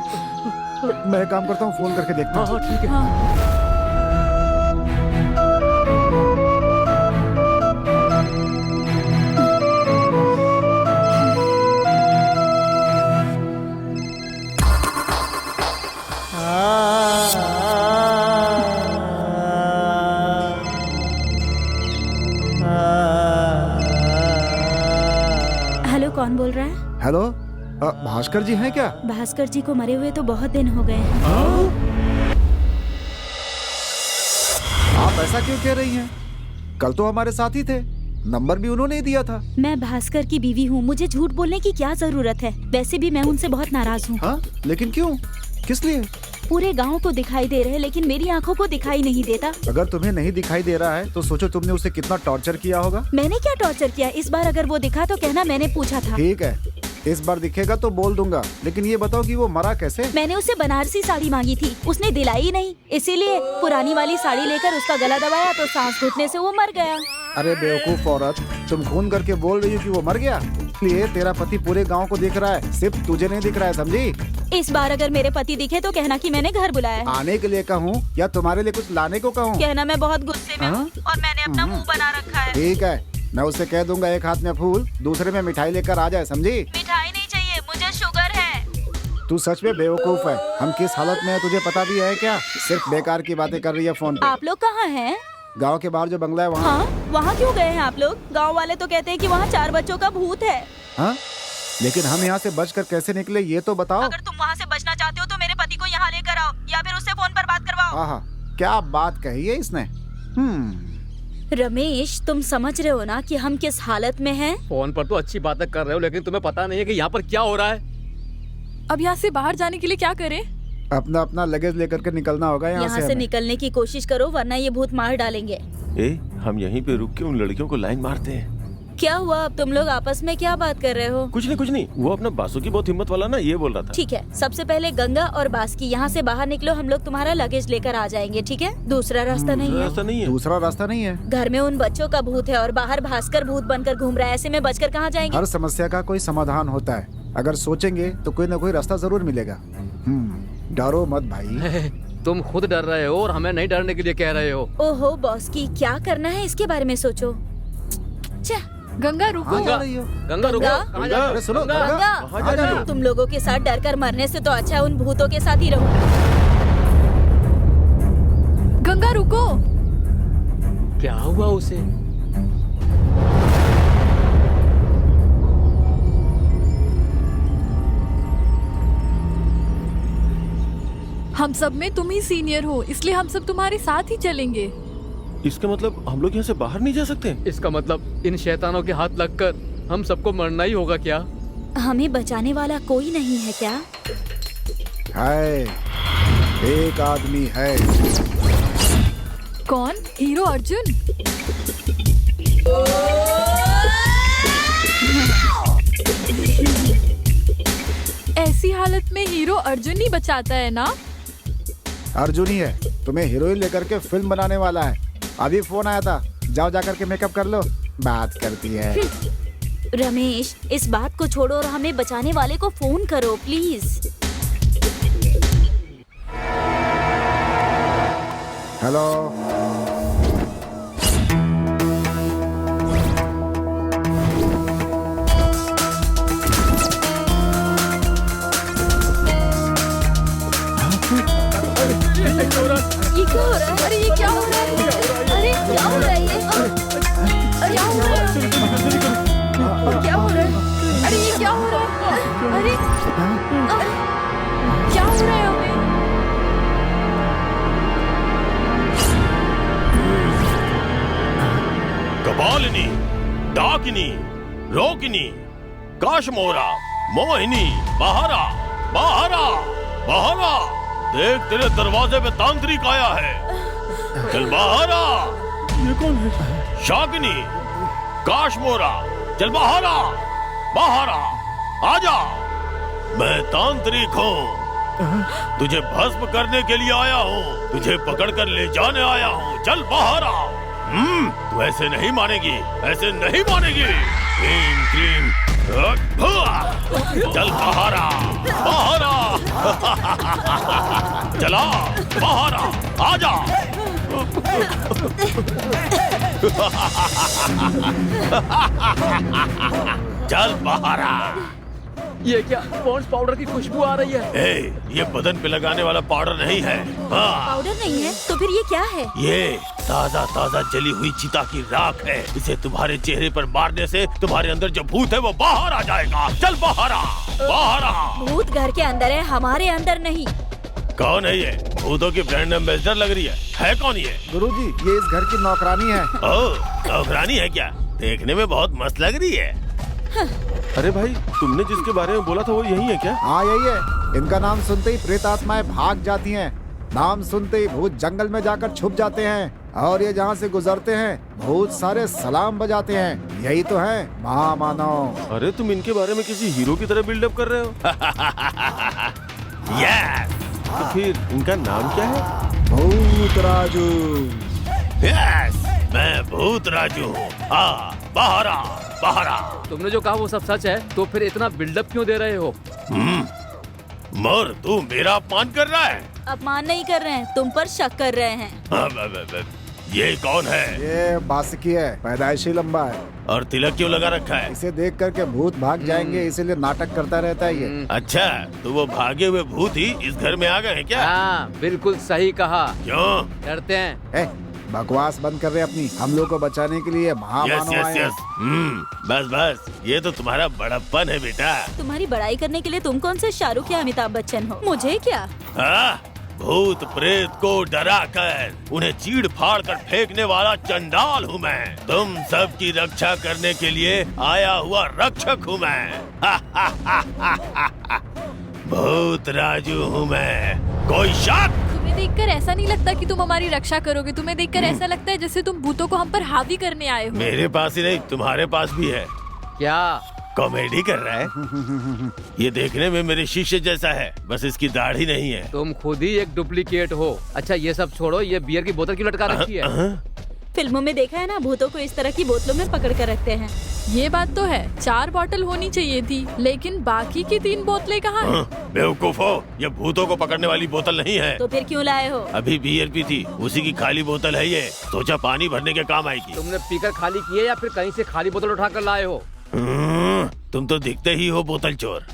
मैं एक काम करता हूँ, फोन करके देखता हूँ। हाँ ठीक है। हेलो, कौन बोल रहा है? हेलो, भास्कर जी हैं क्या? भास्कर जी को मरे हुए तो बहुत दिन हो गए हैं। आप ऐसा क्यों कह रही हैं? कल तो हमारे साथ ही थे, नंबर भी उन्होंने ही दिया था। मैं भास्कर की बीवी हूँ, मुझे झूठ बोलने की क्या जरूरत है? वैसे भी मैं उनसे बहुत नाराज हूँ। हाँ, लेकिन क्यों? किस लिए? पूरे गांव को दिखाई दे रहे, लेकिन मेरी आंखों को दिखाई नहीं देता। अगर तुम्हें नहीं दिखाई दे रहा है तो सोचो तुमने उसे कितना टॉर्चर किया होगा। मैंने क्या टॉर्चर किया? इस बार अगर वो दिखा तो कहना मैंने पूछा था। ठीक है, इस बार दिखेगा तो बोल दूंगा, लेकिन ये बताओ कि वो मरा कैसे? मैंने उसे बनारसी साड़ी मांगी थी, उसने दिलाई ही नहीं, इसीलिए पुरानी वाली साड़ी लेकर उसका गला दबाया तो सांस घुटने से वो मर गया। अरे बेवकूफ औरत, तुम खून करके बोल रही हो कि वो मर गया? इसलिए तेरा पति पूरे गांव को दिख रहा है, सिर्फ तुझे नहीं दिख रहा है, समझी? इस बार अगर मेरे पति दिखे तो कहना कि मैंने घर बुलाया है। आने के लिए कहूँ या तुम्हारे लिए कुछ लाने को कहूँ? कहना मैं बहुत गुस्से में हूँ हाँ? और मैंने अपना मुंह बना रखा है। ठीक है, मैं उससे कह दूंगा एक हाथ में फूल दूसरे में मिठाई लेकर आ जाए, समझी? मिठाई नहीं चाहिए, मुझे शुगर है। तू सच में बेवकूफ है। हम किस हालत में है तुझे पता भी है क्या? सिर्फ बेकार की बातें कर रही है फोन पे। आप लोग कहाँ हैं? गांव के बाहर जो बंगला है वहाँ। हाँ, वहाँ क्यों गए हैं आप लोग? गांव वाले तो कहते हैं कि वहाँ 4 बच्चों का भूत है। हाँ? लेकिन हम यहाँ से बचकर कैसे निकले ये तो बताओ। अगर तुम वहाँ से बचना चाहते हो तो मेरे पति को यहाँ लेकर आओ या फिर उससे फोन पर बात करवाओ। आहा, क्या बात कही है इसने। रमेश, तुम समझ रहे हो ना कि हम किस हालत में हैं? फोन पर तो अच्छी बातें कर रहे हो, लेकिन तुम्हें पता नहीं है कि यहाँ पर क्या हो रहा है। अब यहाँ से बाहर जाने के लिए क्या करें? अपना अपना लगेज लेकर के निकलना होगा यहाँ यहाँ से से हमें। निकलने की कोशिश करो वरना ये भूत मार डालेंगे। हम यहीं पे रुक के उन लड़कियों को लाइन मारते हैं। क्या हुआ? अब तुम लोग आपस में क्या बात कर रहे हो? कुछ नहीं, वो अपना बासु की बहुत हिम्मत वाला ना, ये बोल रहा था। ठीक है, सबसे पहले गंगा और बास्की यहाँ से बाहर निकलो, हम लोग तुम्हारा लगेज लेकर आ जाएंगे, ठीक है? दूसरा रास्ता नहीं है। रास्ता नहीं है। दूसरा रास्ता नहीं है। घर में उन बच्चों का भूत है और बाहर भास्कर भूत बनकर घूम रहा है, ऐसे में बचकर कहाँ जाएंगे? हर समस्या का कोई समाधान होता है, अगर सोचेंगे तो कोई ना कोई रास्ता जरूर मिलेगा। डरो मत भाई। तुम खुद डर रहे हो और हमें नहीं डरने के लिए कह रहे हो। ओहो बॉस की, क्या करना है इसके बारे में सोचो। गंगा रुको। कहाँ जा रही हो? गंगा रुको। गंगा? कहाँ जा रहे हो? अरे सुनो, गंगा। गंगा। गंगा, कहाँ जा रही हो? तुम लोगों के साथ डरकर मरने से तो अच्छा है उन भूतों के साथ ही रहूं। गंगा रुको। क्या हुआ उसे? हम सब में तुम ही सीनियर हो, इसलिए हम सब तुम्हारे साथ ही चलेंगे। इसका मतलब हम लोग यहाँ से बाहर नहीं जा सकते? इसका मतलब इन शैतानों के हाथ लगकर हम सबको मरना ही होगा क्या? हमें बचाने वाला कोई नहीं है क्या? है, एक आदमी है। कौन? हीरो अर्जुन? ऐसी हालत में हीरो अर्जुन ही बचाता है ना? अर्जुन ही है, तुम्हें हीरोइन लेकर के फिल्म बनाने वाला है। अभी फोन आया था, जाओ जाकर के मेकअप कर लो, बात करती है। रमेश, इस बात को छोड़ो और हमें बचाने वाले को फोन करो प्लीज। हेलो, ये क्या हो रहा है? अरे ये क्या हो रहा है? अरे क्या हो रहा है ये? क्या हो रहा है? क्या हो रहा है? अरे ये क्या हो रहा है? अरे क्या हो रहा है हमें? कपालिनी, डाकिनी, रोकिनी, काशमोरा, मोहिनी, बहारा, बहारा, बहारा। देख तेरे दरवाजे पे तांत्रिक आया है। चल बहारा। ये कौन है? शाकिनी, काशमोरा, चल बहारा, बहारा, आजा। मैं तांत्रिक हूँ, तुझे भस्म करने के लिए आया हूँ, तुझे पकड़कर ले जाने आया हूँ। चल बहारा। तू ऐसे नहीं मानेगी, ऐसे नहीं मानेगी। क्रीम क्रीम, चल बहारा, बहारा। चला बहारा, आजा। चल बहारा। ये क्या पॉन्ड्स पाउडर की खुशबू आ रही है? ए, ये बदन पे लगाने वाला पाउडर नहीं है। हाँ, पाउडर नहीं है तो फिर ये क्या है? ये ताजा ताजा जली हुई चिता की राख है। इसे तुम्हारे चेहरे पर मारने से तुम्हारे अंदर जो भूत है वो बाहर आ जाएगा। चल बहारा, बहारा। भूत घर के अंदर है, हमारे अंदर नहीं। कौन है ये? भूतों की ब्रांड एम्बेसडर लग रही है कौन ये? गुरुजी, ये इस घर की नौकरानी है। ओह, नौकरानी है क्या? देखने में बहुत मस्त लग रही है। अरे भाई, तुमने जिसके बारे में बोला था वो यही है क्या? हाँ यही है। इनका नाम सुनते ही प्रेत आत्माएं भाग जाती हैं। नाम सुनते ही भूत जंगल में जाकर छुप जाते हैं और ये जहाँ से गुजरते हैं भूत सारे सलाम बजाते हैं। यही तो है महामानव। अरे तुम इनके बारे में किसी हीरो की तरह बिल्डअप कर रहे हो। यस, तो फिर इनका नाम क्या है? भूत राजू। यस, मैं भूत राजू हूँ। बहारा, बहारा। तुमने जो कहा वो सब सच है, तो फिर इतना बिल्डअप क्यों दे रहे हो? मर, तू मेरा अपमान कर रहा है। अपमान नहीं कर रहे हैं, तुम पर शक कर रहे हैं। ये कौन है? ये बासुकी है, पैदाइशी लंबा है। और तिलक क्यों लगा रखा है? इसे देख करके भूत भाग जाएंगे, इसीलिए नाटक करता रहता है ये। अच्छा, तो वो भागे हुए भूत ही इस घर में आ गए हैं क्या? हाँ, बिल्कुल सही कहा। क्यों? डरते हैं। बकवास बंद कर रहे अपनी। हम लोग को बचाने के लिए यस महामानव यस आए हैं। यस। बस बस, ये तो तुम्हारा बड़प्पन है बेटा। तुम्हारी बड़ाई करने के लिए तुम कौन से शाहरुख या अमिताभ बच्चन हो? मुझे क्या? हाँ, भूत प्रेत को डरा कर उन्हें चीड़ फाड़ कर फेंकने वाला चंडाल हूँ मैं। तुम सब की रक्षा करने के लिए आया हुआ रक्षक हूँ मैं। भूत राजू हूँ मैं। कोई शक? तुम्हें देखकर ऐसा नहीं लगता कि तुम हमारी रक्षा करोगे। तुम्हें देखकर ऐसा लगता है जैसे तुम भूतों को हम पर हावी करने आए हो। मेरे पास ही नहीं, तुम्हारे पास भी है। क्या कॉमेडी कर रहा है? ये देखने में मेरे शिष्य जैसा है, बस इसकी दाढ़ी नहीं है। तुम खुद ही एक डुप्लीकेट हो। अच्छा ये सब छोड़ो, ये बियर की बोतल क्यों लटका रखी है? फिल्मों में देखा है ना, भूतों को इस तरह की बोतलों में पकड़ कर रखते हैं। ये बात तो है, 4 बोतल होनी चाहिए थी, लेकिन बाकी की 3 बोतलें कहाँ हैं? बेवकूफो, ये भूतों को पकड़ने वाली बोतल नहीं है। तो फिर क्यों लाए हो? अभी बियर पी थी, उसी की खाली बोतल है ये। सोचा पानी भरने के काम आएगी। तुमने पीकर खाली किए या फिर कहीं से खाली बोतल उठा कर लाए हो? तुम तो दिखते ही हो बोतल चोर।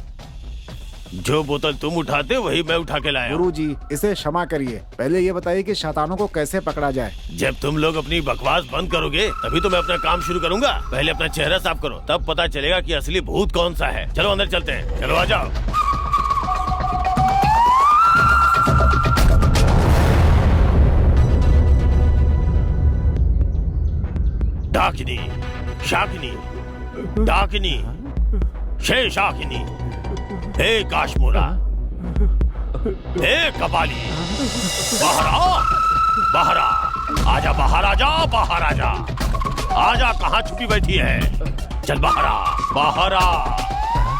जो बोतल तुम उठाते वही मैं उठा के लाया। गुरुजी, इसे क्षमा करिए। पहले ये बताइए कि शैतानों को कैसे पकड़ा जाए। जब तुम लोग अपनी बकवास बंद करोगे तभी तो मैं अपना काम शुरू करूंगा। पहले अपना चेहरा साफ करो, तब पता चलेगा कि असली भूत कौन सा है। चलो अंदर चलते हैं। चलो आ जाओ। डाकिनी, शाकिनी, डाकिनी, शेषाकिनी, हे काशमोरा, हे कपाली, बाहर आओ, बाहर आ, आजा बाहर आजा, बाहर आजा, आजा। कहाँ छुपी बैठी है? चल बाहर आ, बाहर आ।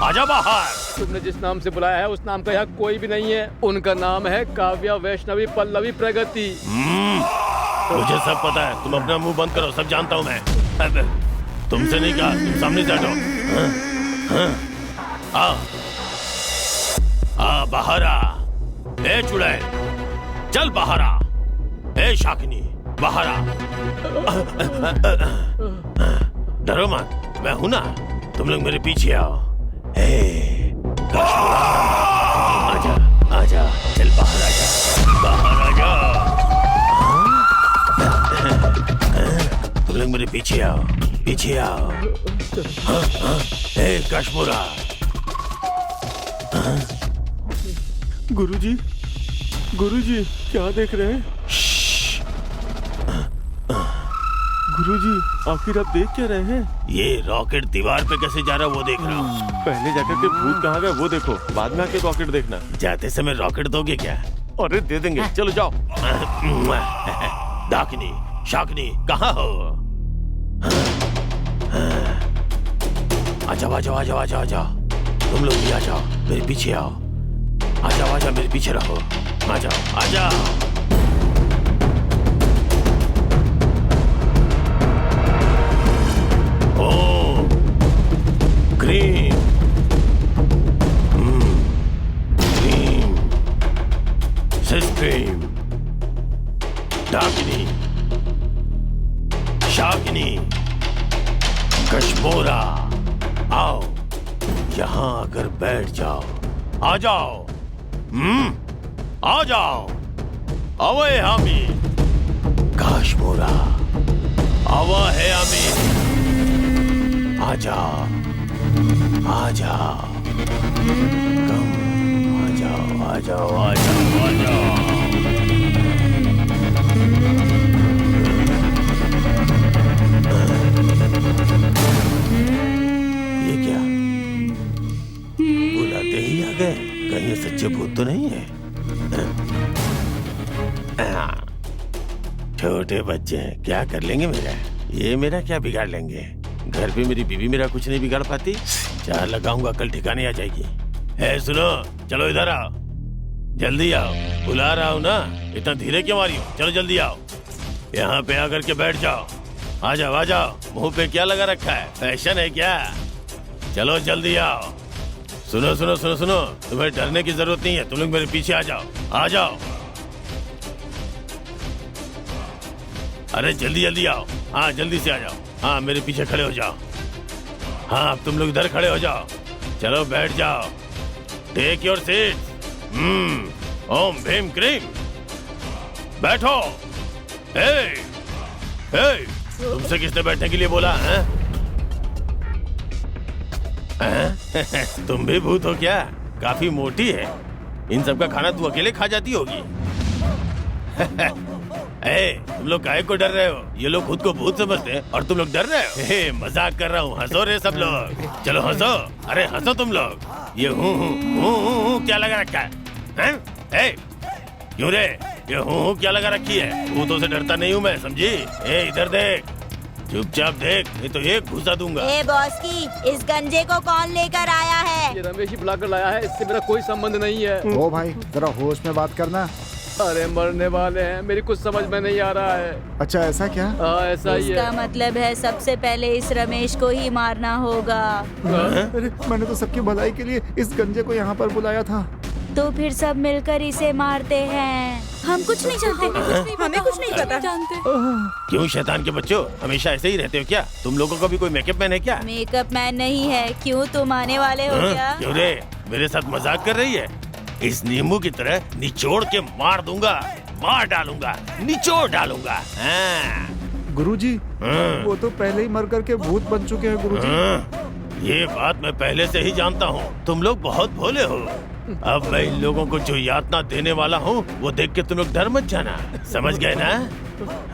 आजा बाहर। तुमने जिस नाम से बुलाया है उस नाम का यहाँ कोई भी नहीं है। उनका नाम है काव्या, वैष्णवी, पल्लवी, प्रगति। मुझे सब पता है, तुम अपना मुंह बंद करो, सब जानता हूँ मैं। अब तुमसे नहीं कहा, तुम सामने से हटो। आ बाहर आ। ए चुड़ैल, चल बाहर आ। ए शाकिनी, बाहर आ। डरो मत, मैं हूं ना, तुम लोग मेरे पीछे आओ। ए काश्मीरा, आजा आजा, चल बाहर आजा, बाहर आजा। तुम लोग मेरे पीछे आओ, पीछे आओ। ए काश्मीरा। गुरुजी, गुरुजी क्या देख रहे हैं? गुरुजी आखिर आप देख क्या रहे हैं? ये रॉकेट दीवार पे कैसे जा रहा है वो देख रहा हूँ। पहले जाकर के भूत कहाँ गए वो देखो, बाद में आके रॉकेट देखना। जाते समय रॉकेट दोगे क्या? अरे दे देंगे, चलो जाओ। डाकिनी, शाकिनी, कहाँ हो? आजाओ आजाओ आजाओ आजाओ आजाओ, तुम लोग भी आ जाओ, मेरे पीछे आओ। आजाओ आजाओ, मेरे पीछे रहो। आ जाओ आ जाओ। ओ क्रीम, क्रीम, सिस क्रीम, डाकिनी, शाकिनी, कश्मीरा, आओ यहाँ आकर बैठ जाओ। आ जाओ। आ जाओ। अवे हामी, काश्मीरा, आवा है हामी। आ जाओ, आ जाओ, कम, आ जाओ, आ जाओ, आ जाओ, आ जाओ। ये क्या, बुलाते ही आ गए? कहीं ये सच्चे भूत तो नहीं है? छोटे बच्चे हैं, क्या कर लेंगे मेरा? ये मेरा क्या बिगाड़ लेंगे? घर पे मेरी बीवी मेरा कुछ नहीं बिगाड़ पाती। चार लगाऊंगा, कल ठिकाने आ जाएगी। है सुनो, चलो इधर आओ, जल्दी आओ, बुला रहा हूँ ना, इतना धीरे क्यों आ रही हो? चलो जल्दी आओ, यहाँ पे आकर के बैठ जाओ। आ जाओ आ जाओ, मुंह पे क्या लगा रखा है, फैशन है क्या? चलो जल्दी आओ। सुनो सुनो सुनो सुनो, तुम्हें डरने की जरूरत नहीं है, तुम लोग मेरे पीछे आ जाओ, आ जाओ। अरे जल्दी जल्दी आओ, हाँ जल्दी से आ जाओ। हाँ मेरे पीछे खड़े हो जाओ। हाँ तुम लोग इधर खड़े हो जाओ, चलो बैठ जाओ। Take your seat. ओम भीम क्रीम, बैठो। तुमसे किसने बैठने के लिए बोला है? तुम भी भूत हो क्या? काफी मोटी है, इन सब का खाना तू अकेले खा जाती होगी। तुम लोग काहे को डर रहे हो? ये लोग खुद को भूत समझते हैं और तुम लोग डर रहे हो। मजाक कर रहा हूँ, हंसो रे सब लोग, चलो हंसो। अरे हंसो तुम लोग। ये हूँ क्या लगा रखा है? क्यों रे, ये हूँ क्या लगा रखी है? भूतों से डरता नहीं हूँ मैं, समझी? इधर देख, चुपचाप देख, नहीं तो एक घुसा दूंगा। बॉस की, इस गंजे को कौन लेकर आया है? ये रमेश ही बुलाकर लाया है, इससे मेरा कोई संबंध नहीं है। ओ भाई जरा होश में बात करना। अरे मरने वाले हैं, मेरी कुछ समझ में नहीं आ रहा है। अच्छा ऐसा क्या? हाँ ऐसा ही इसका है। मतलब है सबसे पहले इस रमेश को ही मारना होगा। अरे मैंने तो सबकी भलाई के लिए इस गंजे को यहाँ पर बुलाया था। तो फिर सब मिलकर इसे मारते हैं। हम कुछ नहीं जानते, हमें कुछ नहीं पता। क्यों शैतान के बच्चों, हमेशा ऐसे ही रहते हो क्या? तुम लोगों का भी कोई मेकअप मैन है क्या? मेकअप मैन नहीं है, क्यों तुम आने वाले हो क्या? क्यों रे, मेरे साथ मजाक कर रही है? इस नींबू की तरह निचोड़ के मार दूंगा, मार डालूंगा, निचोड़ डालूंगा। गुरुजी, वो तो पहले ही मर करके भूत बन चुके हैं गुरुजी। ये बात मैं पहले से ही जानता हूँ, तुम लोग बहुत भोले हो। अब मैं इन लोगों को जो यातना देने वाला हूँ वो देख के तुम लोग डर मत जाना, समझ गए ना?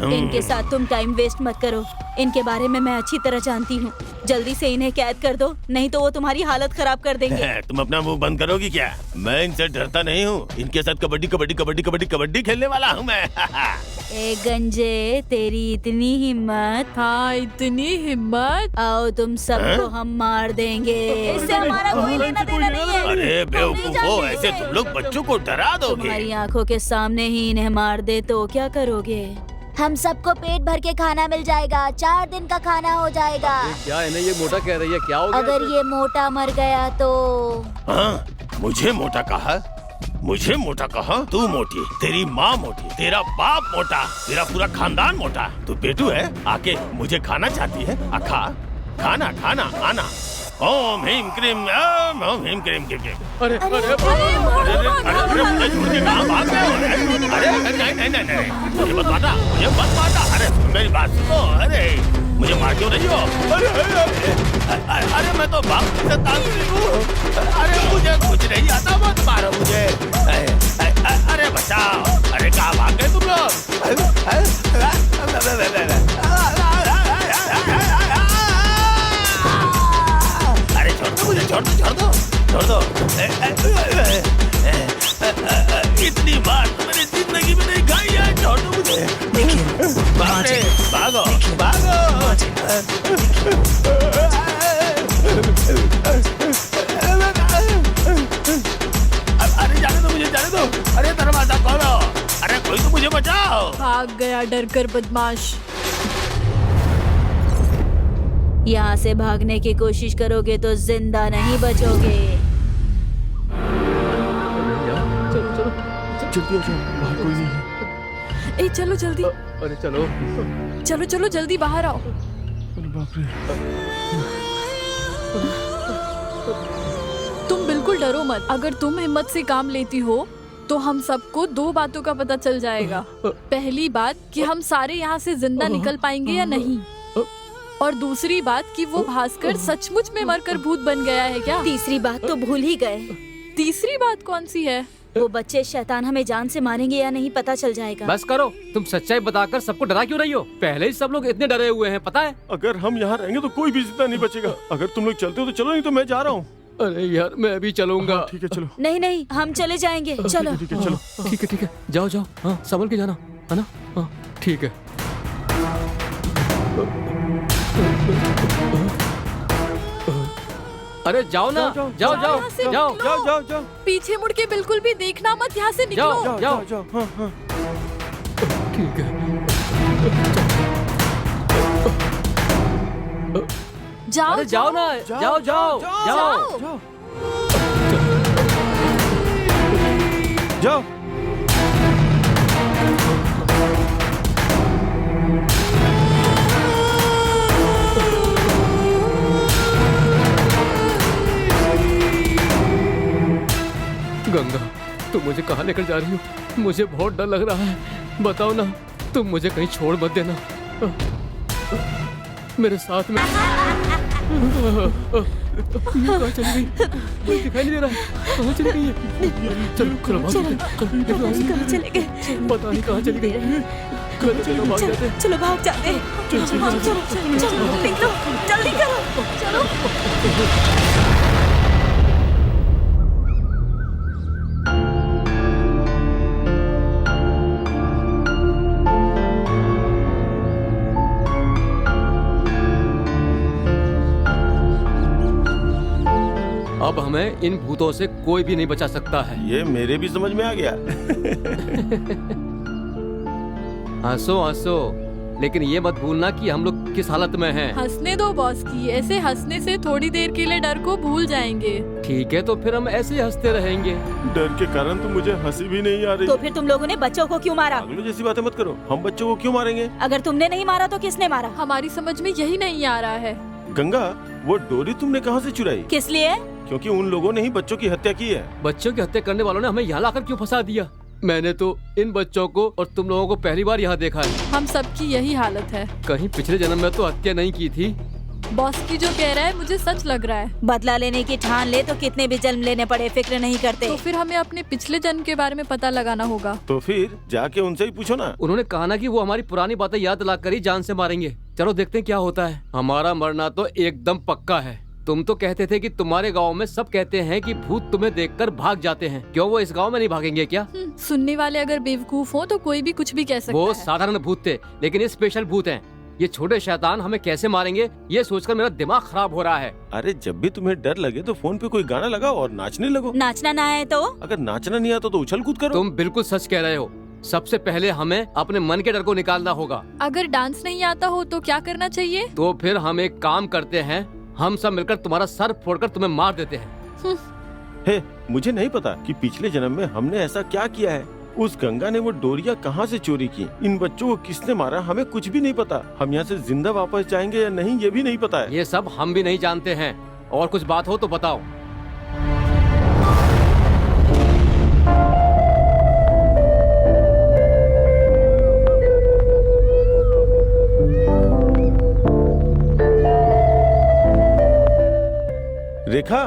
इनके साथ तुम टाइम वेस्ट मत करो, इनके बारे में मैं अच्छी तरह जानती हूँ। जल्दी से इन्हें कैद कर दो, नहीं तो वो तुम्हारी हालत खराब कर देंगे। तुम अपना मुंह बंद करोगी क्या? मैं इनसे डरता नहीं हूँ। इनके साथ कबड्डी कबड्डी कबड्डी कबड्डी कबड्डी खेलने वाला हूँ मैं। ए गंजे, तेरी इतनी हिम्मत? हाँ, इतनी हिम्मत। आओ तुम सबको हम मार देंगे। इससे हमारा कोई लेना देना नहीं है। अरे बेवकूफो, ऐसे तुम लोग बच्चों को डरा दोगे। तुम्हारी आंखों के सामने ही इन्हें मार दे तो क्या करोगे? हम सबको पेट भर के खाना मिल जाएगा, 4 दिन का खाना हो जाएगा। क्या इन्हें ये मोटा कह रही है? क्या हो गया? अगर ये मोटा मर गया तो? हाँ, मुझे मोटा कहा? मुझे मोटा कहा? तू मोटी, तेरी माँ मोटी, तेरा बाप मोटा, तेरा पूरा खानदान मोटा। तू पेटू है, आके मुझे खाना चाहती है? खा, खाना खाना आना। ओम ह्रीम क्रीम ओम ह्रीम क्रीम क्रीम क्रीम। अरे अरे अरे मुझे छोड़ के कहाँ भाग गए हो? अरे नहीं नहीं नहीं नहीं, मुझे मत मारना, मुझे मत मारना। अरे मेरी बात सुनो। अरे मुझे मार क्यों रही हो? अरे मैं तो भाग सकता हूँ। अरे मुझे कुछ नहीं आता, मत मारो मुझे। अरे बचाओ। अरे कहाँ भाग गए तुम लोग? अरे छोड़ दो मुझे, छोड़ दो छोड़ दो छोड़ दो। इतनी बार तो मैंने जिंदगी में नहीं खाई है। छोड़ दो मुझे। भागो भागो। अरे जाने दो मुझे, जाने दो। अरे दरवाजा खोलो। अरे कोई तो मुझे बचाओ। भाग गया डर कर बदमाश। यहाँ से भागने की कोशिश करोगे तो जिंदा नहीं बचोगे। चलो चलो जल्दी आ जाओ, बाहर कोई नहीं है। ए चलो जल्दी, अरे चलो। चलो चलो जल्दी बाहर आओ। अरे बाप रे। तुम बिल्कुल डरो मत। अगर तुम हिम्मत से काम लेती हो तो हम सबको 2 बातों का पता चल जाएगा। पहली बात कि हम सारे यहाँ से जिंदा निकल पाएंगे या नहीं, और दूसरी बात कि वो भास्कर सचमुच में मरकर भूत बन गया है क्या। तीसरी बात तो भूल ही गए। तीसरी बात कौन सी है? वो बच्चे शैतान हमें जान से मारेंगे या नहीं पता चल जाएगा। बस करो, तुम सच्चाई बताकर सबको डरा क्यों रही हो? पहले ही सब लोग इतने डरे हुए हैं, पता है? अगर हम यहाँ रहेंगे तो कोई भी जिंदा नहीं बचेगा। अगर तुम लोग चलते हो तो चलो, नहीं तो मैं जा रहा हूँ। अरे यार मैं भी चलूंगा। ठीक है चलो। नहीं नहीं, हम चले जाएंगे। चलो ठीक है चलो। ठीक है जाओ जाओ। हाँ संभल के जाना है ना। हाँ ठीक है। अरे जाओ ना, जाओ जाओ जाओ यहाँ से जाओ निकलो। जाओ जाओ जाओ पीछे मुड़ के बिल्कुल भी देखना मत। यहाँ से निकलो। जाओ। जाओ जाओ। हाँ हाँ। ठीक है। जाओ अरे जाओ ना, जाओ जाओ जाओ। जाओ। गंगा, तुम मुझे कहाँ लेकर जा रही हो? मुझे बहुत डर लग रहा है। बताओ ना, तुम मुझे कहीं छोड़ मत देना। मेरे साथ में कहाँ चली गई? मुझे दिखाई नहीं दे रहा है। कहाँ चली गई है? चलो चलो भाग जाते हैं। कहाँ चले गए? पता नहीं कहाँ चली गई। चलो भाग जाते हैं। चलो भाग जाते हैं। चलो निकलो, जल्दी करो। चलो। अब हमें इन भूतों से कोई भी नहीं बचा सकता है। ये मेरे भी समझ में आ गया। हंसो हंसो, लेकिन ये मत भूलना कि हम लोग किस हालत में हैं। हंसने दो बॉस की। ऐसे हंसने से थोड़ी देर के लिए डर को भूल जाएंगे। ठीक है, तो फिर हम ऐसे ही हंसते रहेंगे। डर के कारण तो मुझे हंसी भी नहीं आ रही। तो फिर तुम लोगों ने बच्चों को क्यों मारा? पागलों जैसी बातें मत करो। हम बच्चों को क्यों मारेंगे? अगर तुमने नहीं मारा तो किसने मारा? हमारी समझ में यही नहीं आ रहा है। गंगा, वो डोरी तुमने कहाँ से चुराई? किस लिए? क्योंकि उन लोगों ने ही बच्चों की हत्या की है। बच्चों की हत्या करने वालों ने हमें यहाँ लाकर क्यों फंसा दिया? मैंने तो इन बच्चों को और तुम लोगों को पहली बार यहाँ देखा है। हम सबकी यही हालत है। कहीं पिछले जन्म में तो हत्या नहीं की थी। बॉस की जो कह रहा है मुझे सच लग रहा है। बदला लेने की ठान ले तो कितने भी जन्म लेने पड़े फिक्र नहीं करते। तो फिर हमें अपने पिछले जन्म के बारे में पता लगाना होगा। तो फिर जाके उनसे ही पूछो ना। उन्होंने कहा ना कि वो हमारी पुरानी बातें याद दिला कर ही जान से मारेंगे। चलो देखते हैं क्या होता है। हमारा मरना तो एकदम पक्का है। तुम तो कहते थे कि तुम्हारे गांव में सब कहते हैं कि भूत तुम्हें देखकर भाग जाते हैं, क्यों वो इस गांव में नहीं भागेंगे क्या? सुनने वाले अगर बेवकूफ हो तो कोई भी कुछ भी कह सकता वो है। साधारण भूत थे, लेकिन ये स्पेशल भूत हैं। ये छोटे शैतान हमें कैसे मारेंगे ये सोचकर मेरा दिमाग खराब हो रहा है। अरे जब भी तुम्हें डर लगे तो फोन पे कोई गाना लगाओ और नाचने लगो। नाचना ना है तो? अगर नाचना नहीं आता तो उछल कूद करो। तुम बिल्कुल सच कह रहे हो। सबसे पहले हमें अपने मन के डर को निकालना होगा। अगर डांस नहीं आता हो तो क्या करना चाहिए? तो फिर हम एक काम करते हैं, हम सब मिलकर तुम्हारा सर फोड़कर तुम्हें मार देते हैं। हे, मुझे नहीं पता कि पिछले जन्म में हमने ऐसा क्या किया है। उस गंगा ने वो डोरिया कहाँ से चोरी की, इन बच्चों को किसने मारा, हमें कुछ भी नहीं पता। हम यहाँ से जिंदा वापस जाएंगे या नहीं ये भी नहीं पता है। ये सब हम भी नहीं जानते हैं। और कुछ बात हो तो बताओ। रेखा,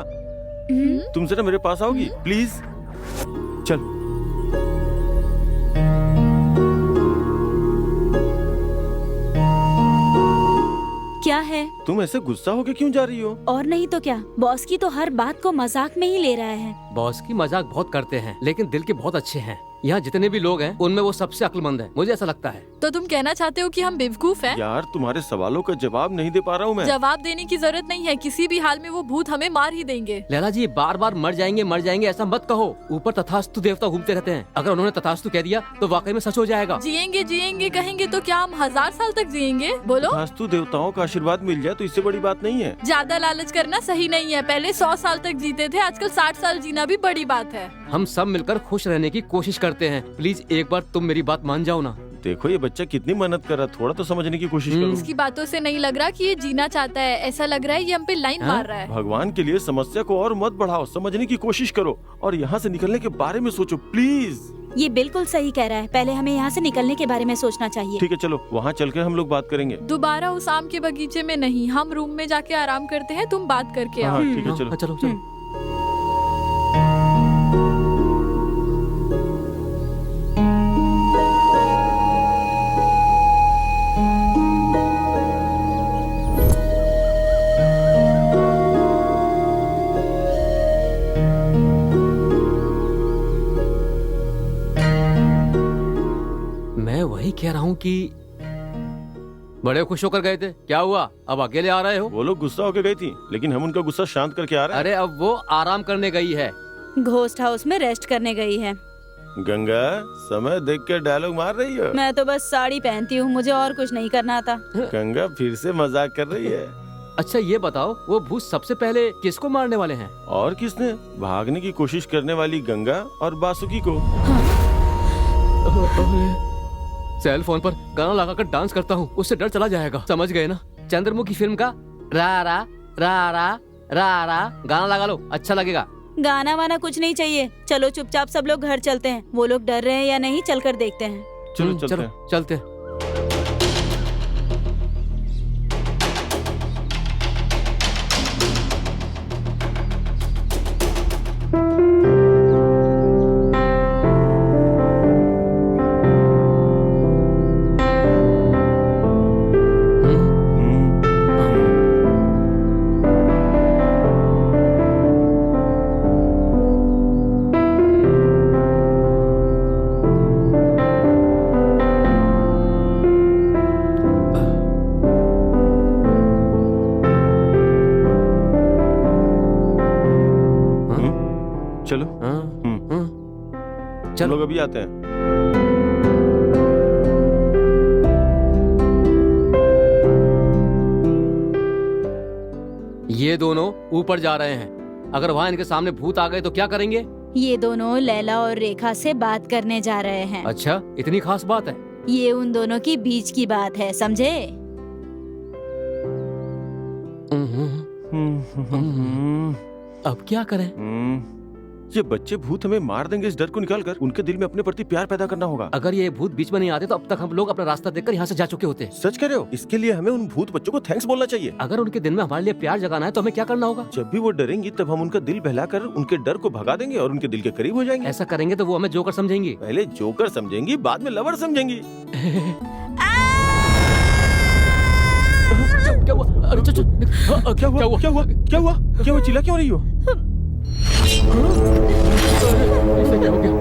तुम जरा मेरे पास आओगी प्लीज? चल। क्या है? तुम ऐसे गुस्सा होके क्यों जा रही हो? और नहीं तो क्या, बॉस की तो हर बात को मजाक में ही ले रहा है। बॉस की मजाक बहुत करते हैं, लेकिन दिल के बहुत अच्छे हैं। यहाँ जितने भी लोग हैं उनमें वो सबसे अक्लमंद है, मुझे ऐसा लगता है। तो तुम कहना चाहते हो कि हम बेवकूफ हैं? यार तुम्हारे सवालों का जवाब नहीं दे पा रहा हूँ मैं। जवाब देने की जरूरत नहीं है, किसी भी हाल में वो भूत हमें मार ही देंगे। लैला जी, बार बार मर जाएंगे ऐसा मत कहो। ऊपर तथास्तु देवता घूमते रहते हैं, अगर उन्होंने तथास्तु कह दिया तो वाकई में सच हो जाएगा। जिएंगे कहेंगे तो क्या हम 1000 साल तक जिएंगे? बोलो। वास्तु देवताओं का आशीर्वाद मिल जाए तो इससे बड़ी बात नहीं है। ज्यादा लालच करना सही नहीं है। पहले 100 साल तक जीते थे, आजकल 60 साल जीना भी बड़ी बात है। हम सब मिलकर खुश रहने की कोशिश करते हैं। प्लीज एक बार तुम मेरी बात मान जाओ ना। देखो ये बच्चा कितनी मेहनत कर रहा है, थोड़ा तो समझने की कोशिश करो। इसकी बातों से नहीं लग रहा कि ये जीना चाहता है, ऐसा लग रहा है ये हम पे लाइन मार रहा है। भगवान के लिए समस्या को और मत बढ़ाओ, समझने की कोशिश करो और यहाँ से निकलने के बारे में सोचो प्लीज। ये बिल्कुल सही कह रहा है, पहले हमें यहाँ से निकलने के बारे में सोचना चाहिए। ठीक है चलो वहाँ चल के हम लोग बात करेंगे। दोबारा उस आम के बगीचे में नहीं, हम रूम में जाके आराम करते हैं, तुम बात करके आओ। हाँ ठीक है चलो। हाँ, चलो चलो। मैं वही कह रहा हूँ कि बड़े खुश होकर गए थे, क्या हुआ अब अकेले आ रहे हो? वो लोग गुस्सा होके गई थी, लेकिन हम उनका गुस्सा शांत करके आ रहे हैं। अरे अब वो आराम करने गई है। घोस्ट हाउस में रेस्ट करने गई है। गंगा समय देख के डायलॉग मार रही हो। मैं तो बस साड़ी पहनती हूँ, मुझे और कुछ नहीं करना था। गंगा फिर से मजाक कर रही है। अच्छा ये बताओ, वो भूत सबसे पहले किसको मारने वाले हैं? और किसने? भागने की कोशिश करने वाली गंगा और बासुकी को। सेल फोन पर गाना लगाकर डांस करता हूँ, उससे डर चला जाएगा। समझ गए ना? चंद्रमुखी फिल्म का रा रा रा रा रा रा गाना लगा लो, अच्छा लगेगा। गाना वाना कुछ नहीं चाहिए, चलो चुपचाप सब लोग घर चलते हैं। वो लोग डर रहे हैं या नहीं, चलकर देखते हैं। चलो चलते हैं। चलते हैं। चलो चलो लोग अभी आते हैं। ये दोनों ऊपर जा रहे हैं, अगर वहाँ इनके सामने भूत आ गए तो क्या करेंगे? ये दोनों लैला और रेखा से बात करने जा रहे हैं। अच्छा इतनी खास बात है? ये उन दोनों की बीच की बात है, समझे? अब क्या करें? ये बच्चे भूत हमें मार देंगे, इस डर को निकालकर उनके दिल में अपने प्रति प्यार पैदा करना होगा। अगर ये भूत बीच में नहीं आते तो अब तक हम लोग अपना रास्ता देखकर यहाँ से जा चुके होते। सच कह रहे हो? इसके लिए हमें उन भूत बच्चों को थैंक्स बोलना चाहिए। अगर उनके दिल में हमारे लिए प्यार जगाना है तो हमें क्या करना होगा? जब भी वो डरेंगी तब हम उनका दिल बहलाकर उनके डर को भगा देंगे और उनके दिल के करीब हो जाएंगे। ऐसा करेंगे तो वो हमें जोकर समझेंगी। पहले जोकर समझेंगी, बाद में लवर समझेंगी। अरे चल क्या हुआ? क्या हुआ? क्या हुआ? क्या हुआ? चिल्ला क्यों रही हो? इसे क्या हो गया?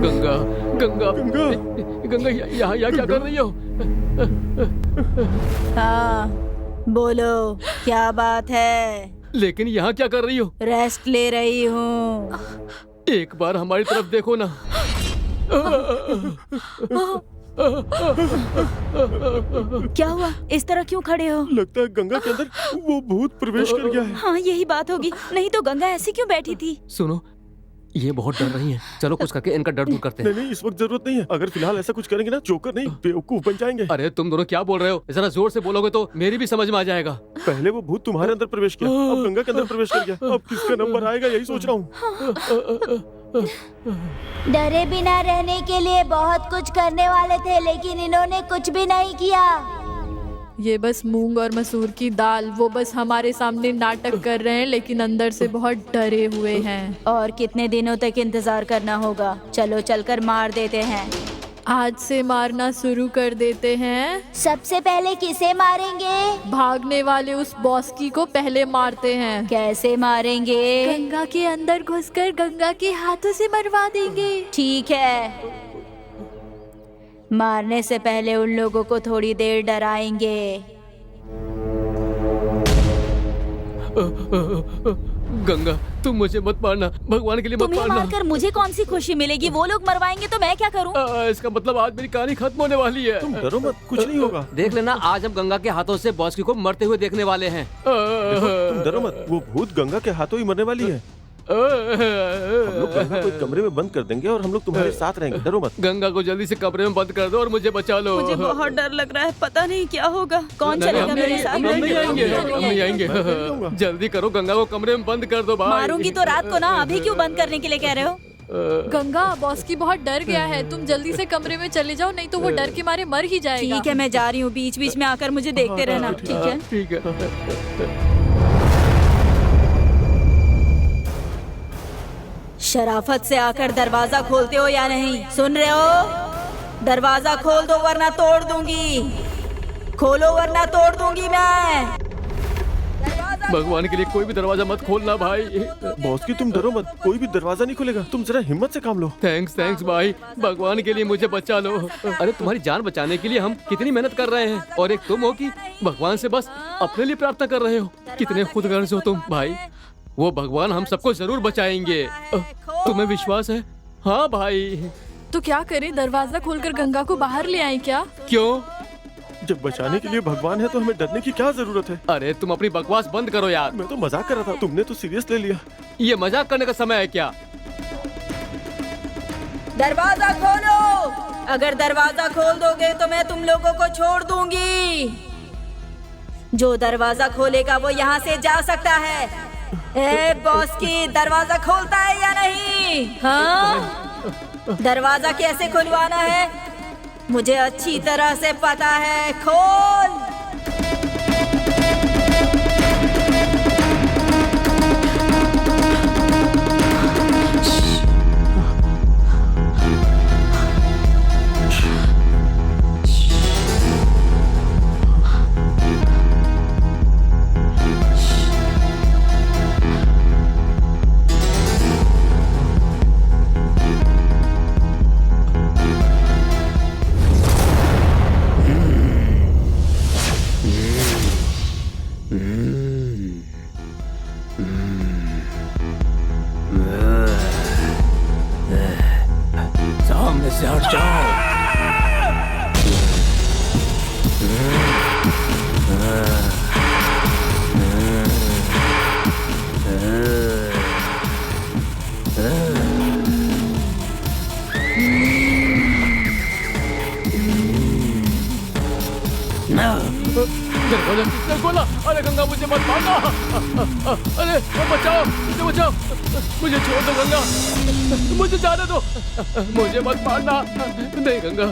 गंगा गंगा गंगा गंगा यहाँ क्या कर रही हो? हाँ, बोलो क्या बात है? लेकिन यहाँ क्या कर रही हो? रेस्ट ले रही हूँ। एक बार हमारी तरफ देखो ना। क्या हुआ? इस तरह क्यों खड़े हो? लगता है गंगा के अंदर वो भूत प्रवेश कर गया है। हाँ, यही बात होगी, नहीं तो गंगा ऐसे क्यों बैठी थी? सुनो, ये बहुत डर रही हैं। चलो कुछ करके इनका डर दूर करते हैं। नहीं, इस वक्त जरूरत नहीं है। अगर फिलहाल ऐसा कुछ करेंगे ना, जोकर नहीं बेवकूफ बन जाएंगे। अरे तुम दोनों क्या बोल रहे हो? जरा जोर से बोलोगे तो मेरी भी समझ में आ जाएगा। पहले वो भूत तुम्हारे अंदर प्रवेश किया, अब गंगा के अंदर प्रवेश कर गया। अब किसका नंबर आएगा यही सोच रहा हूँ। डरे बिना रहने के लिए बहुत कुछ करने वाले थे, लेकिन इन्होंने कुछ भी नहीं किया। ये बस मूंग और मसूर की दाल, वो बस हमारे सामने नाटक कर रहे हैं, लेकिन अंदर से बहुत डरे हुए हैं। और कितने दिनों तक इंतजार करना होगा? चलो चलकर मार देते हैं। आज से मारना शुरू कर देते हैं। सबसे पहले किसे मारेंगे? भागने वाले उस बॉस्की को पहले मारते हैं। कैसे मारेंगे? गंगा के अंदर घुसकर गंगा के हाथों से मरवा देंगे। ठीक है, मारने से पहले उन लोगों को थोड़ी देर डराएंगे। गंगा तुम मुझे मत मारना, भगवान के लिए मत तुम्हें मारना। मारकर मुझे कौन सी खुशी मिलेगी? वो लोग मरवाएंगे तो मैं क्या करूं? इसका मतलब आज मेरी कहानी खत्म होने वाली है। तुम डरो मत, कुछ नहीं होगा। देख लेना, आज हम गंगा के हाथों से बॉस्की को मरते हुए देखने वाले हैं। तुम डरो मत, वो भूत गंगा के हाथों ही मरने वाली है। हम लोग गंगा को एक कमरे में बंद कर देंगे और हम लोग तुम्हारे साथ रहेंगे। डरो मत। गंगा को जल्दी से कमरे में बंद कर दो और मुझे बचा लो। मुझे बहुत डर लग रहा है, पता नहीं क्या होगा। कौन नहीं, चलेगा हम मेरे नहीं- साथ? हम नहीं आएंगे, मैं हम नहीं आएंगे। जल्दी करो, गंगा को कमरे में बंद कर दो भाई। मारूंगी तो रात को ना, अभी क्यों बंद करने के लिए कह रहे हो? गंगा, बॉस्की बहुत डर गया है, तुम जल्दी से कमरे में चले जाओ, नहीं तो वो डर के मारे मर ही जाएगा। ठीक है, मैं जा रही हूँ। बीच बीच में आकर मुझे देखते रहना, ठीक है? ठीक है। शराफत से आकर दरवाजा खोलते हो या नहीं? सुन रहे हो? दरवाजा खोल दो वरना तोड़ दूंगी। खोलो वरना तोड़ दूंगी मैं। भगवान के लिए कोई भी दरवाजा मत खोलना भाई। बॉस की तुम डरो मत, कोई भी दरवाजा नहीं खुलेगा। तुम जरा हिम्मत से काम लो। थैंक्स भाई, भगवान के लिए मुझे बचा लो। अरे तुम्हारी जान बचाने के लिए हम कितनी मेहनत कर रहे हैं, और एक तुम हो कि भगवान से बस अपने लिए प्रार्थना कर रहे हो। कितने खुदगर्ज हो तुम भाई। वो भगवान हम सबको जरूर बचाएंगे। तुम्हें विश्वास है? हाँ भाई। तो क्या करें, दरवाजा खोलकर गंगा को बाहर ले आए क्या? क्यों? जब बचाने के लिए भगवान है तो हमें डरने की क्या जरूरत है? अरे तुम अपनी बकवास बंद करो यार। मैं तो मजाक कर रहा था, तुमने तो सीरियस ले लिया। ये मजाक करने का समय है क्या? दरवाजा खोलो। अगर दरवाजा खोल दोगे तो मैं तुम लोगों को छोड़ दूंगी। जो दरवाजा खोलेगा वो यहाँ से जा सकता है। ए बॉस की, दरवाजा खोलता है या नहीं? हाँ, दरवाजा कैसे खुलवाना है मुझे अच्छी तरह से पता है। खोल। सामने से हट जाओ। बोला, अरे गंगा मुझे मत मारना। अरे बचाओ, मुझे बचाओ, मुझे छोड़ दो गंगा, मुझे जाने दो, मुझे मत मारना। नहीं गंगा,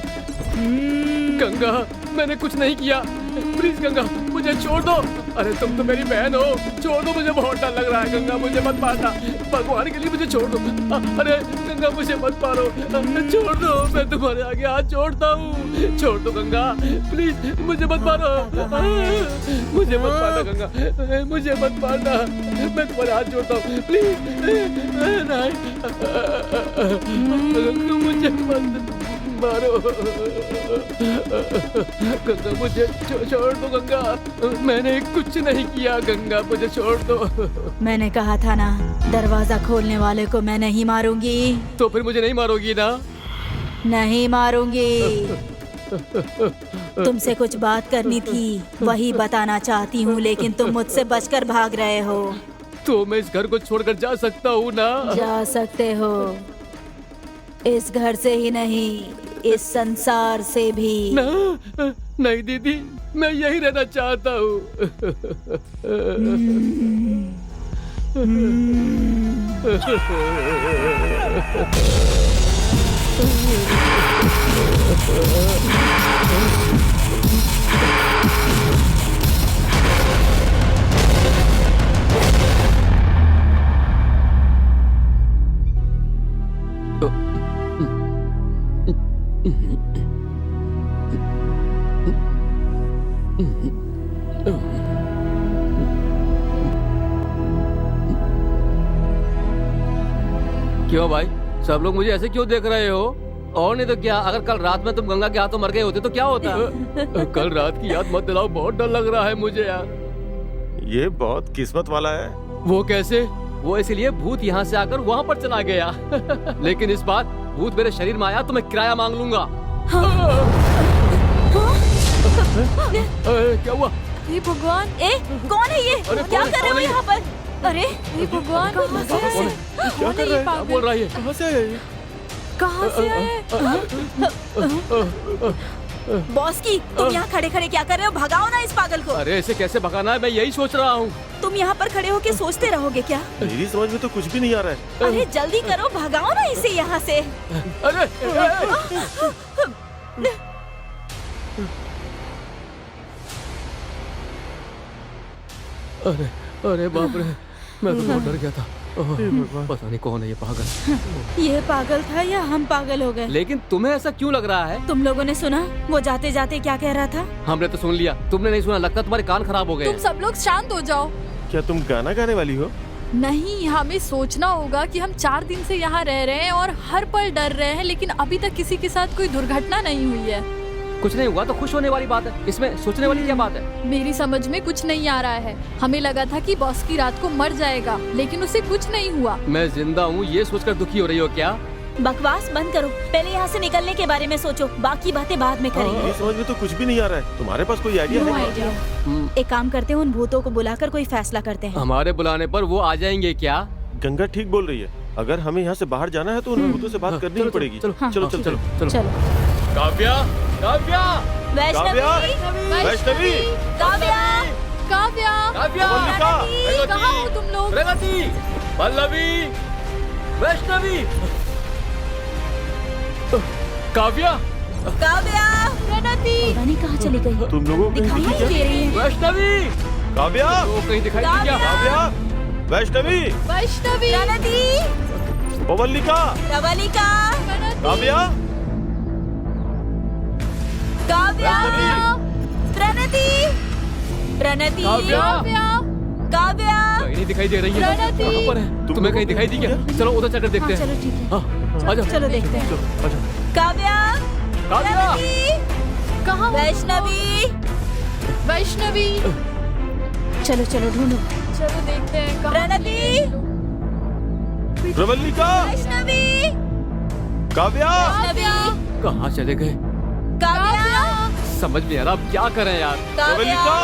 गंगा मैंने कुछ नहीं किया, प्लीज गंगा मुझे छोड़ दो। अरे तुम तो मेरी बहन हो, छोड़ दो मुझे, बहुत डर लग रहा है। गंगा मुझे मत मारना, भगवान के लिए मुझे छोड़ दो। अरे गंगा मुझे मत मारो, छोड़ दो, मैं तुम्हारे आगे हाथ जोड़ता हूँ, छोड़ दो गंगा प्लीज, मुझे मत मारो, मुझे मत मारना गंगा, मुझे मत मारना, मैं तुम्हारे हाथ जोड़ता हूँ प्लीज, नहीं मुझे मत मारो गंगा, मुझे छोड़ दो गंगा, मैंने कुछ नहीं किया गंगा, मुझे छोड़ दो। मैंने कहा था ना, दरवाजा खोलने वाले को मैं नहीं मारूंगी। तो फिर मुझे नहीं मारोगी ना? नहीं मारूंगी। तुमसे कुछ बात करनी थी, वही बताना चाहती हूँ, लेकिन तुम मुझसे बचकर भाग रहे हो। तो मैं इस घर को छोड़कर जा सकता हूँ ना? जा सकते हो, इस घर से ही नहीं, इस संसार से भी। नहीं दीदी, मैं यही रहना चाहता हूँ। क्यों भाई, सब लोग मुझे ऐसे क्यों देख रहे हो? और नहीं तो क्या, अगर कल रात में तुम गंगा के हाथों मर गए होते तो क्या होता? कल रात की याद मत दिलाओ, बहुत डर लग रहा है मुझे यार। ये बहुत किस्मत वाला है। वो कैसे? वो इसलिए भूत यहाँ से आकर वहाँ पर चला गया। लेकिन इस बार भूत मेरे शरीर में आया तो मैं किराया मांग लूंगा। क्या हुआ? हे भगवान, कौन है ये? क्या कर रहे हो यहाँ पर? अरे हे भगवान, क्या कर रहे हैं? क्या बोल रहा है? कहाँ से आए? कहाँ से आए? बॉस की, तुम यहाँ खड़े खड़े क्या कर रहे हो? भगाओ ना इस पागल को। अरे इसे कैसे भगाना है, मैं यही सोच रहा हूँ। तुम यहाँ पर खड़े होके सोचते रहोगे क्या? मेरी समझ में तो कुछ भी नहीं आ रहा है। अरे जल्दी करो, भगाओ ना इसे यहाँ से। अरे अरे अरे बाप रे, मैं तो बहुत डर गया था। पता नहीं कौन है ये पागल। ये पागल था या हम पागल हो गए? लेकिन तुम्हें ऐसा क्यों लग रहा है? तुम लोगों ने सुना वो जाते जाते क्या कह रहा था? हमने तो सुन लिया, तुमने नहीं सुना। लगता तुम्हारे कान खराब हो गए। तुम सब लोग शांत हो जाओ। क्या तुम गाना गाने वाली हो? नहीं, हमें सोचना होगा कि हम 4 दिन से यहाँ रह रहे हैं और हर पल डर रहे हैं, लेकिन अभी तक किसी के साथ कोई दुर्घटना नहीं हुई है। कुछ नहीं हुआ तो खुश होने वाली बात है, इसमें सोचने वाली क्या बात है? मेरी समझ में कुछ नहीं आ रहा है। हमें लगा था कि बॉस की रात को मर जाएगा, लेकिन उसे कुछ नहीं हुआ। मैं जिंदा हूँ ये सोचकर दुखी हो रही हो क्या? बकवास बंद करो, पहले यहाँ से निकलने के बारे में सोचो, बाकी बातें बाद में करेंगे। मेरी समझ में तो कुछ भी नहीं आ रहा है। तुम्हारे पास कोई आइडिया है? एक काम करते हैं, उन भूतों को बुलाकर कोई फैसला करते हैं। हमारे बुलाने पर वो आ जाएंगे क्या? गंगा ठीक बोल रही है। अगर हमें यहाँ से बाहर जाना है तो उन भूतों से बात करनी ही पड़ेगी। चलो चलो चलो चलो चलो। चलो। काव्या, काव्या, वैष्णवी, वैष्णवी, काव्या, काव्या, काव्या, मल्लिका, कहाँ हो तुम लोग? प्रगति, पल्लवी, वैष्णवी, काव्या, काव्या, प्रणति, पता नहीं कहाँ चली गई। तुम लोगों को दिखाई नहीं दे रही है। वैष्णवी, काव्या, वो कहीं दिखाई दी क्या? काव्या, वैष्णवी, वैष्णवी, प्रणति, पवल्लिका, प्रवलिका, काव्या, काव्या, प्रणति, प्रणति, काव्या, काव्या, कहीं नहीं दिखाई दे रही है। प्रणति। कहाँ पर है? तुम्हें कहीं दिखाई दी क्या? चलो उधर चलकर देखते हैं। चलो ठीक है, हाँ, आजा। चलो देखते हैं। काव्या, काव्या, प्रणति, कहाँ हो? वैष्णवी, वैष्णवी, चलो चलो ढूंढो। चलो देखते हैं कहाँ प्रणति, चले गए लोग। प्रवल्लिका, वैष्णवी, काव्या, वैष्णवी, कहाँ चले गए? काव्या, समझ नहीं आ रहा अब क्या करें यार। काव्या, प्रवल्लिका,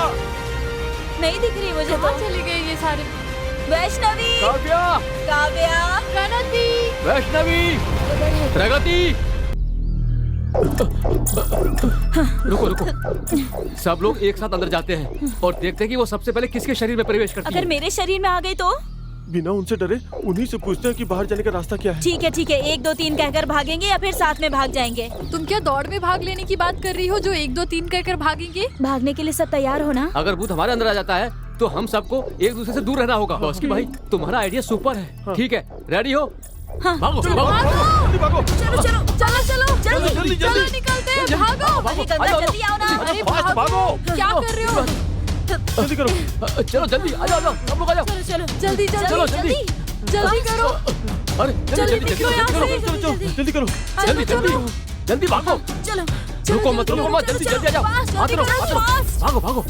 नहीं दिख रही मुझे कहाँ तो। चले गए ये सारे? वैष्णवी, काव्या, काव्या, प्रणति, वैष्णवी, प्रगति। रुको रुको, सब लोग एक साथ अंदर जाते हैं और देखते हैं कि वो सबसे पहले किसके शरीर में प्रवेश करती अगर है। मेरे शरीर में आ गई तो? बिना उनसे डरे उन्हीं से पूछते हैं कि बाहर जाने का रास्ता क्या है। ठीक है 1 2 3 कहकर भागेंगे या फिर साथ में भाग जाएंगे? तुम क्या दौड़ में भाग लेने की बात कर रही हो जो 1 2 3 कहकर भागेंगे? भागने के लिए सब तैयार हो ना? अगर भूत हमारे अंदर आ जाता है तो हम सबको एक दूसरे से दूर रहना होगा। बॉस की भाई तुम्हारा आइडिया सुपर है। ठीक है, रेडी हो? हाँ। भागो चलो जल्दी निकलते हैं, भागो। अरे गंगा जल्दी आओ ना। अरे भागो, क्या कर रहे हो? जल्दी करो। चलो जल्दी आ जाओ, सब लोग आ जाओ। चलो जल्दी चलो, जल्दी करो। अरे जल्दी निकलो यहाँ से। जल्दी करो। जल्दी भागो। चलो रुको मत, जल्दी आ जाओ। भागो।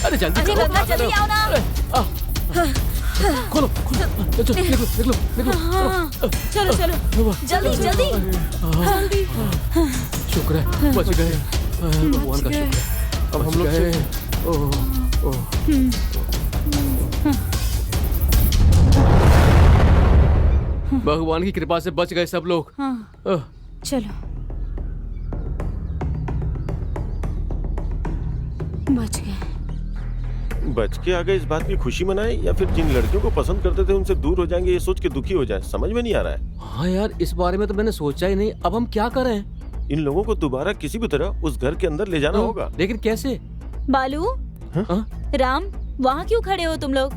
अरे जल्दी अरे करो। गंगा जल्दी आओ ना। खोलो निकलो। हाँ, चलो जल्दी। शुक्र है बच गए। भगवान का शुक्र है। अब हम लोग भगवान की कृपा से बच गए सब लोग। हाँ, चलो बच के आ गए इस बात की खुशी मनाए या फिर जिन लड़कियों को पसंद करते थे उनसे दूर हो जाएंगे ये सोच के दुखी हो जाए, समझ में नहीं आ रहा है। हाँ यार, इस बारे में तो मैंने सोचा ही नहीं। अब हम क्या करें? इन लोगों को दोबारा किसी भी तरह उस घर के अंदर ले जाना होगा। लेकिन कैसे? बालू, हाँ? राम, वहाँ क्यों खड़े हो तुम लोग?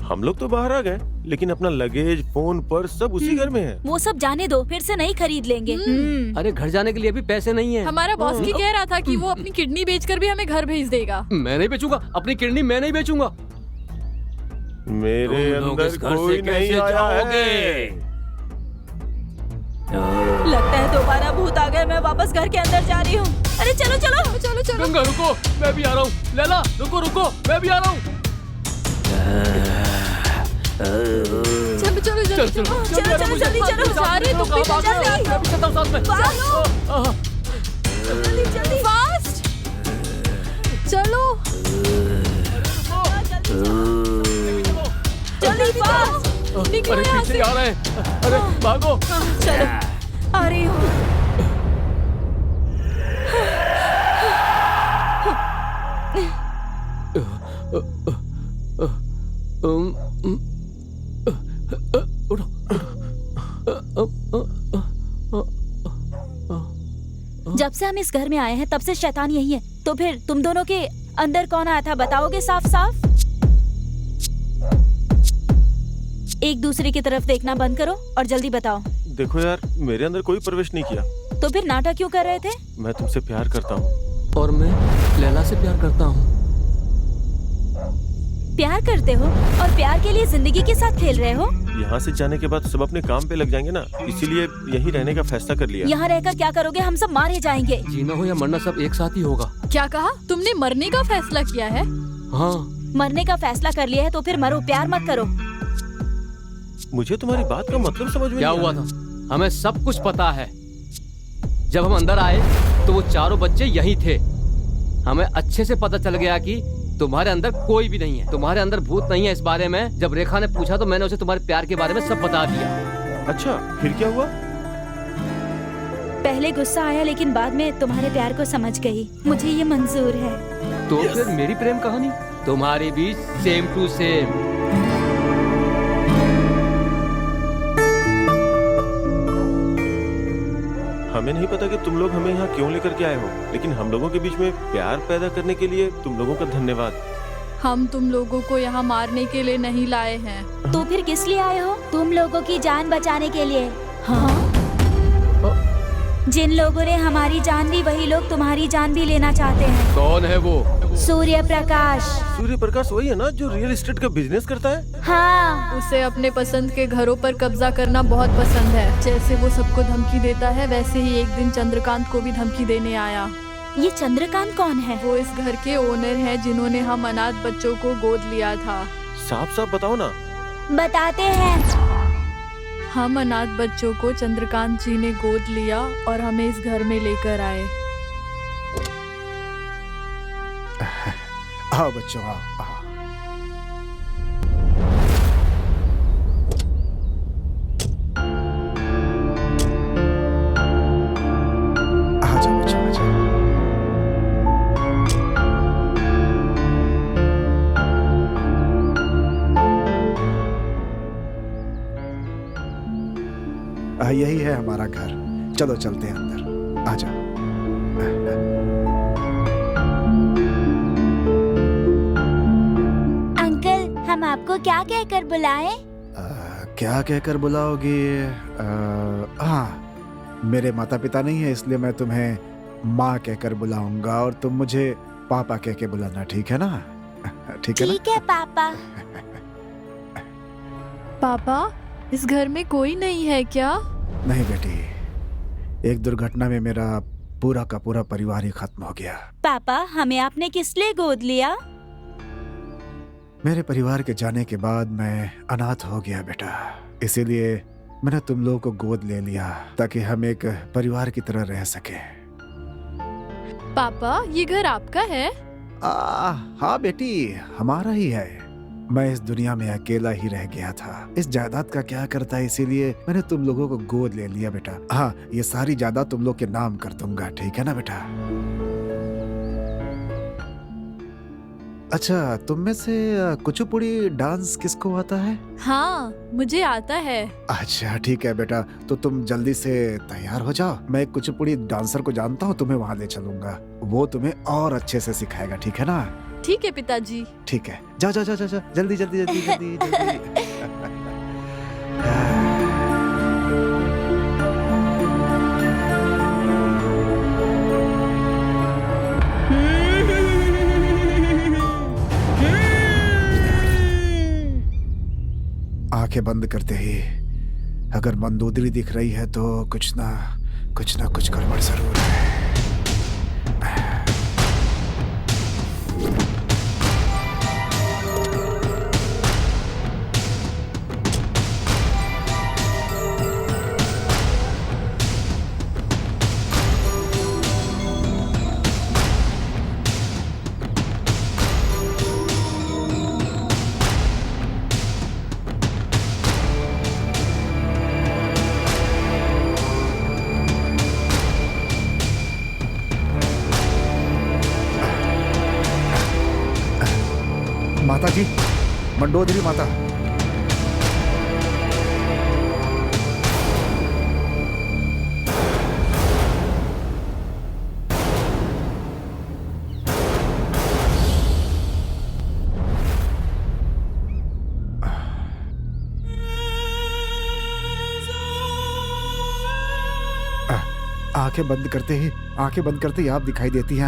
हम लोग तो बाहर आ गए लेकिन अपना लगेज, फोन, पर्स सब उसी घर में है। वो सब जाने दो, फिर से नहीं खरीद लेंगे। अरे घर जाने के लिए भी पैसे नहीं है। हमारा बॉस की कह रहा था कि वो अपनी किडनी बेचकर भी हमें घर भेज देगा। मैं नहीं बेचूंगा अपनी किडनी, मैं नहीं बेचूंगा। मेरे तुम लोग अंदर इस घर कोई से नहीं कैसे आया जाओगे? है। लगता है दोबारा भूत आ गए। मैं वापस घर के अंदर जा रही हूँ। अरे चलो। गंगा रुको, मैं भी आ रहा हूँ। लैला रुको, मैं भी आ रहा हूँ। चलो चलो। सारे तुम भी जल्दी। फास्ट चलो। जल्दी फास्ट। निकलो अरे यहाँ पीछे से। आ रहे हैं। अरे भागो। चलो, आ रही हूँ। जब से हम इस घर में आए हैं तब से शैतान यही है। तो फिर तुम दोनों के अंदर कौन आया था, बताओगे साफ साफ? एक दूसरे की तरफ देखना बंद करो और जल्दी बताओ। देखो यार, मेरे अंदर कोई प्रवेश नहीं किया। तो फिर नाटक क्यों कर रहे थे? मैं तुमसे प्यार करता हूँ। और मैं लैला से प्यार करता हूँ। प्यार करते हो और प्यार के लिए जिंदगी के साथ खेल रहे हो? यहाँ से जाने के बाद सब अपने काम पे लग जाएंगे ना, इसीलिए यहीं रहने का फैसला कर लिया। यहाँ रहकर क्या करोगे? हम सब मारे जाएंगे। जीना हो या मरना सब एक साथ ही होगा। क्या कहा तुमने? मरने का फैसला किया है? हाँ। मरने का फैसला कर लिया है तो फिर मरो, प्यार मत करो। मुझे तुम्हारी बात का मतलब समझ में क्या नहीं हुआ आ रहा। था? हमें सब कुछ पता है। जब हम अंदर आए तो वो चारों बच्चे यही थे। हमें अच्छे से पता चल गया कि तुम्हारे अंदर कोई भी नहीं है, तुम्हारे अंदर भूत नहीं है। इस बारे में जब रेखा ने पूछा तो मैंने उसे तुम्हारे प्यार के बारे में सब बता दिया। अच्छा, फिर क्या हुआ? पहले गुस्सा आया लेकिन बाद में तुम्हारे प्यार को समझ गई। मुझे ये मंजूर है। तो फिर मेरी प्रेम कहानी तुम्हारी भी सेम टू सेम। हमें नहीं पता कि तुम लोग हमें यहाँ क्यों लेकर के आए हो, लेकिन हम लोगों के बीच में प्यार पैदा करने के लिए तुम लोगों का धन्यवाद। हम तुम लोगों को यहाँ मारने के लिए नहीं लाए हैं। तो फिर किस लिए आए हो? तुम लोगों की जान बचाने के लिए। हाँ? जिन लोगों ने हमारी जान ली वही लोग तुम्हारी जान भी लेना चाहते हैं। कौन है वो? सूर्य प्रकाश। सूर्य प्रकाश वही है ना जो रियल एस्टेट का बिजनेस करता है? हाँ, उसे अपने पसंद के घरों पर कब्जा करना बहुत पसंद है। जैसे वो सबको धमकी देता है वैसे ही एक दिन चंद्रकांत को भी धमकी देने आया। ये चंद्रकांत कौन है? वो इस घर के ओनर हैं जिन्होंने हम अनाथ बच्चों को गोद लिया था। साफ साफ बताओ ना। बताते हैं। हम अनाथ बच्चों को चंद्रकांत जी ने गोद लिया और हमें इस घर में लेकर आए। आओ बच्चों, आओ। आ जाओ बच्चों, आ जाओ। यही है हमारा घर। चलो चलते हैं अंदर, आ जाओ। अंकल, हम आपको क्या कहकर बुलाएं? क्या कहकर बुलाओगी? हाँ, मेरे माता पिता नहीं है, इसलिए मैं तुम्हें माँ कहकर बुलाऊंगा और तुम मुझे पापा कह के बुलाना, ठीक है ना? ठीक है ना? ठीक है पापा। पापा, इस घर में कोई नहीं है क्या? नहीं बेटी, एक दुर्घटना में मेरा पूरा का पूरा परिवार ही खत्म हो गया। पापा, हमें आपने किस लिए गोद लिया? मेरे परिवार के जाने के बाद मैं अनाथ हो गया बेटा, इसीलिए मैंने तुम लोगों को गोद ले लिया ताकि हम एक परिवार की तरह रह सके। पापा, ये घर आपका है? हाँ बेटी, हमारा ही है। मैं इस दुनिया में अकेला ही रह गया था, इस जायदाद का क्या करता है, इसीलिए मैंने तुम लोगों को गोद ले लिया बेटा। हाँ, ये सारी जायदाद तुम लोग के नाम कर दूंगा, ठीक है ना बेटा? अच्छा, तुम में से कुचिपुड़ी डांस किसको आता है? हाँ, मुझे आता है। अच्छा ठीक है बेटा, तो तुम जल्दी से तैयार हो जाओ। मैं एक कुचिपुड़ी डांसर को जानता हूँ, तुम्हें वहाँ ले चलूंगा। वो तुम्हें और अच्छे से सिखाएगा, ठीक है ना? ठीक है पिताजी। ठीक है, जाओ जाओ जाओ जाओ, जल्दी जल्दी जल्दी जल्दी जल्दी। आंखें बंद करते ही अगर मंदोदरी दिख रही है तो कुछ ना कुछ गड़बड़ जरूर है। माता जी, मंडोदरी माता। आंखें बंद करते ही आप दिखाई देती हैं।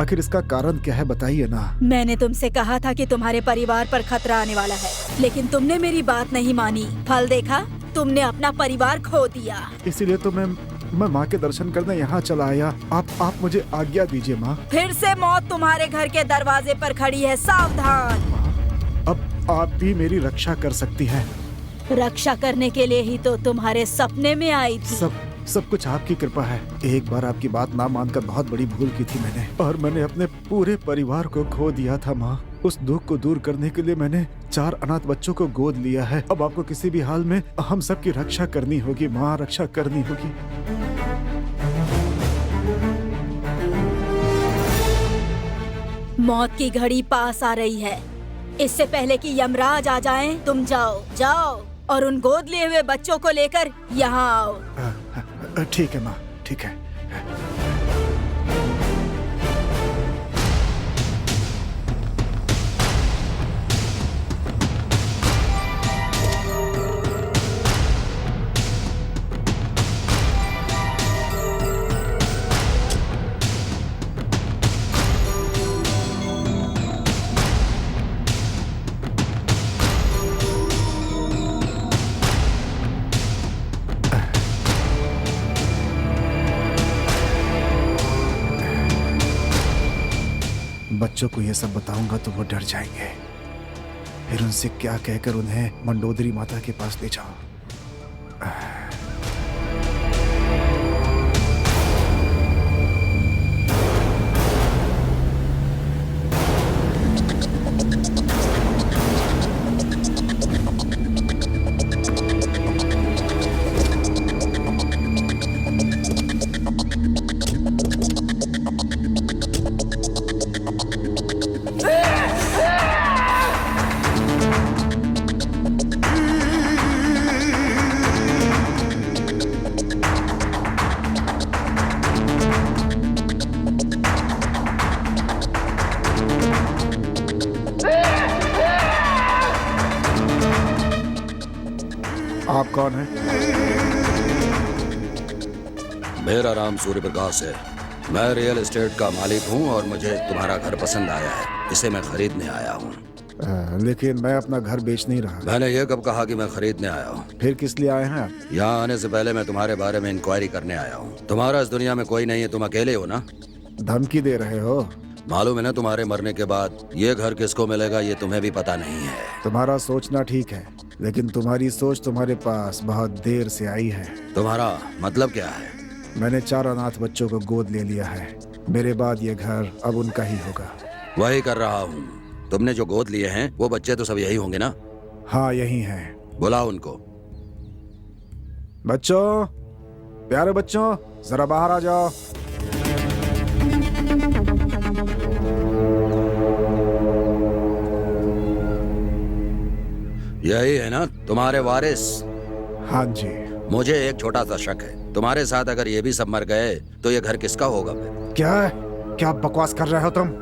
आखिर इसका कारण क्या है, बताइए ना। मैंने तुमसे कहा था कि तुम्हारे परिवार पर खतरा आने वाला है, लेकिन तुमने मेरी बात नहीं मानी। फल देखा, तुमने अपना परिवार खो दिया। इसीलिए तो मैं माँ के दर्शन करने यहाँ चला आया। आप मुझे आज्ञा दीजिए माँ। फिर से मौत तुम्हारे घर के दरवाजे पर खड़ी है, सावधान। अब आप भी मेरी रक्षा कर सकती हैं। रक्षा करने के लिए ही तो तुम्हारे सपने में आई थी। सब कुछ आपकी कृपा है। एक बार आपकी बात ना मानकर बहुत बड़ी भूल की थी मैंने, और मैंने अपने पूरे परिवार को खो दिया था माँ। उस दुख को दूर करने के लिए मैंने 4 अनाथ बच्चों को गोद लिया है। अब आपको किसी भी हाल में हम सबकी रक्षा करनी होगी माँ, रक्षा करनी होगी। मौत की घड़ी पास आ रही है। इससे पहले कि यमराज आ जाएं, तुम जाओ और उन गोद लिए हुए बच्चों को लेकर यहाँ आओ। ठीक है माँ, ठीक है। बच्चों को ये सब बताऊंगा तो वो डर जाएंगे। फिर उनसे क्या कहकर उन्हें मंडोदरी माता के पास ले जाओ। आप कौन है? मेरा नाम सूर्य प्रकाश है। मैं रियल एस्टेट का मालिक हूँ और मुझे तुम्हारा घर पसंद आया है। इसे मैं खरीदने आया हूँ। लेकिन मैं अपना घर बेच नहीं रहा। मैंने ये कब कहा कि मैं खरीदने आया हूँ? फिर किस लिए आए हैं आप? यहाँ आने से पहले मैं तुम्हारे बारे में इंक्वायरी करने आया हूँ। तुम्हारा इस दुनिया में कोई नहीं है, तुम अकेले हो ना? धमकी दे रहे हो? मालूम है ना, तुम्हारे मरने के बाद ये घर किसको मिलेगा ये तुम्हें भी पता नहीं है। तुम्हारा सोचना ठीक है, लेकिन तुम्हारी सोच तुम्हारे पास बहुत देर से आई है। तुम्हारा मतलब क्या है? मैंने 4 अनाथ बच्चों को गोद ले लिया है। मेरे बाद ये घर अब उनका ही होगा। वही कर रहा हूँ। तुमने जो गोद लिए हैं वो बच्चे तो सब यही होंगे ना? हाँ, यही है। बुलाओ उनको। बच्चों, प्यारे बच्चों, जरा बाहर आ जाओ। यही है ना तुम्हारे वारिस? हाँ जी। मुझे एक छोटा सा शक है, तुम्हारे साथ अगर ये भी सब मर गए तो ये घर किसका होगा फिर? क्या बकवास कर रहे हो तुम?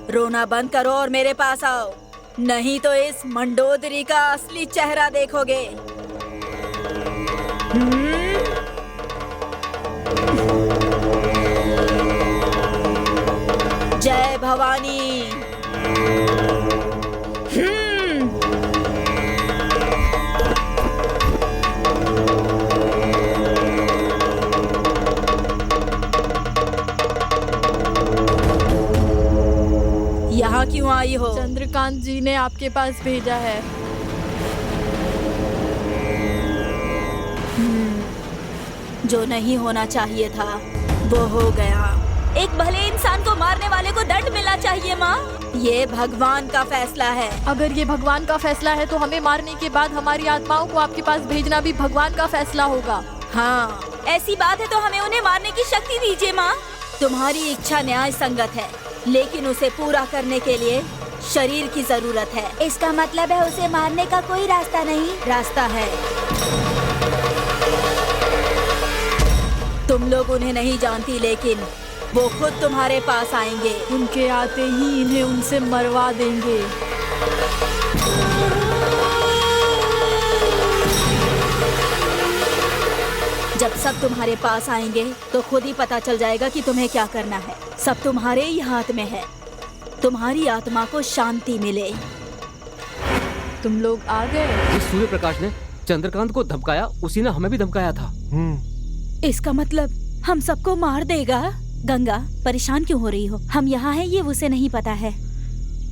रोना बंद करो और मेरे पास आओ, नहीं तो इस मंडोदरी का असली चेहरा देखोगे। जय भवानी। यहाँ क्यों आई हो? चंद्रकांत जी ने आपके पास भेजा है। जो नहीं होना चाहिए था वो हो गया। एक भले इंसान को मारने वाले को दंड मिलना चाहिए माँ। ये भगवान का फैसला है। अगर ये भगवान का फैसला है तो हमें मारने के बाद हमारी आत्माओं को आपके पास भेजना भी भगवान का फैसला होगा। हाँ, ऐसी बात है तो हमें उन्हें मारने की शक्ति दीजिए माँ। तुम्हारी इच्छा न्याय संगत है, लेकिन उसे पूरा करने के लिए शरीर की जरूरत है। इसका मतलब है उसे मारने का कोई रास्ता नहीं? रास्ता है। तुम लोग उन्हें नहीं जानती, लेकिन वो खुद तुम्हारे पास आएंगे। उनके आते ही इन्हें उनसे मरवा देंगे। जब सब तुम्हारे पास आएंगे तो खुद ही पता चल जाएगा कि तुम्हें क्या करना है। सब तुम्हारे ही हाथ में है। तुम्हारी आत्मा को शांति मिले। तुम लोग आ गए। जिस सूर्य प्रकाश ने चंद्रकांत को धमकाया, उसी ने हमें भी धमकाया था। इसका मतलब हम सबको मार देगा। गंगा, परेशान क्यों हो रही हो? हम यहाँ हैं ये उसे नहीं पता है।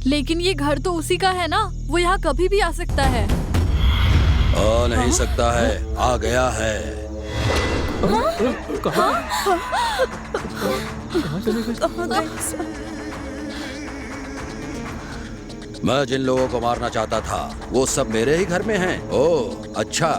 लेकिन ये घर तो उसी का है ना, वो यहाँ कभी भी आ सकता है। आ नहीं सकता है, आ गया है। मैं जिन लोगों को मारना चाहता था वो सब मेरे ही घर में हैं। ओह अच्छा,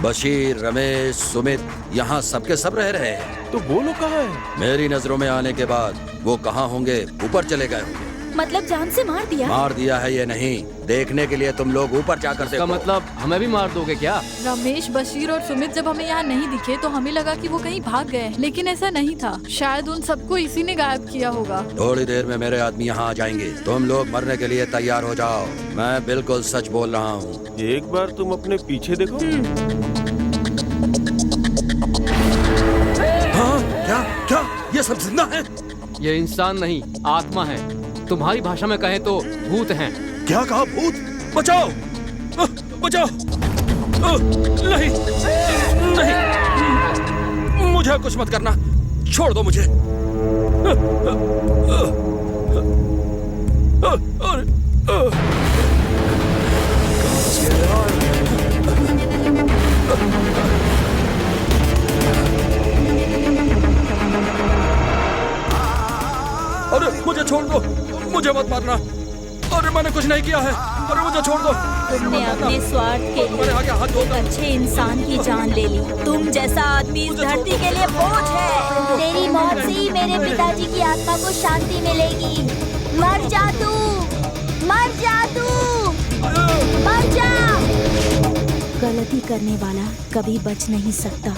बशीर, रमेश, सुमित, यहाँ सबके सब रह रहे हैं। तो वो लोग कहाँ हैं? मेरी नजरों में आने के बाद वो कहाँ होंगे? ऊपर चले गए होंगे। मतलब जान से मार दिया? मार दिया है ये नहीं, देखने के लिए तुम लोग ऊपर जाकर इसका देखो। मतलब हमें भी मार दोगे क्या? रमेश, बशीर और सुमित जब हमें यहाँ नहीं दिखे तो हमें लगा कि वो कहीं भाग गए, लेकिन ऐसा नहीं था। शायद उन सबको इसी ने गायब किया होगा। थोड़ी देर में मेरे आदमी यहाँ आ जाएंगे। तुम लोग मरने के लिए तैयार हो जाओ। मैं बिल्कुल सच बोल रहा हूँ। एक बार तुम अपने पीछे देखो। हाँ, क्या क्या ये सब जिंदा है? ये इंसान नहीं, आत्मा है। तुम्हारी भाषा में कहें तो भूत हैं। क्या कहा? भूत? बचाओ! बचाओ! नहीं, नहीं, मुझे कुछ मत करना, छोड़ दो मुझे। अरे मुझे छोड़ दो, मुझे मत मारना। अरे मैंने कुछ नहीं किया है, अरे मुझे छोड़ दो। तुमने अपने स्वार्थ के लिए मैंने आगे हाथ एक धोता। अच्छे इंसान की जान ले ली। तुम जैसा आदमी इस धरती के लिए बोझ है। तेरी मौत से ही मेरे पिताजी की आत्मा को शांति मिलेगी। मर जा तू, मर जा तू, मर जा। गलती करने वाला कभी बच नहीं सकता।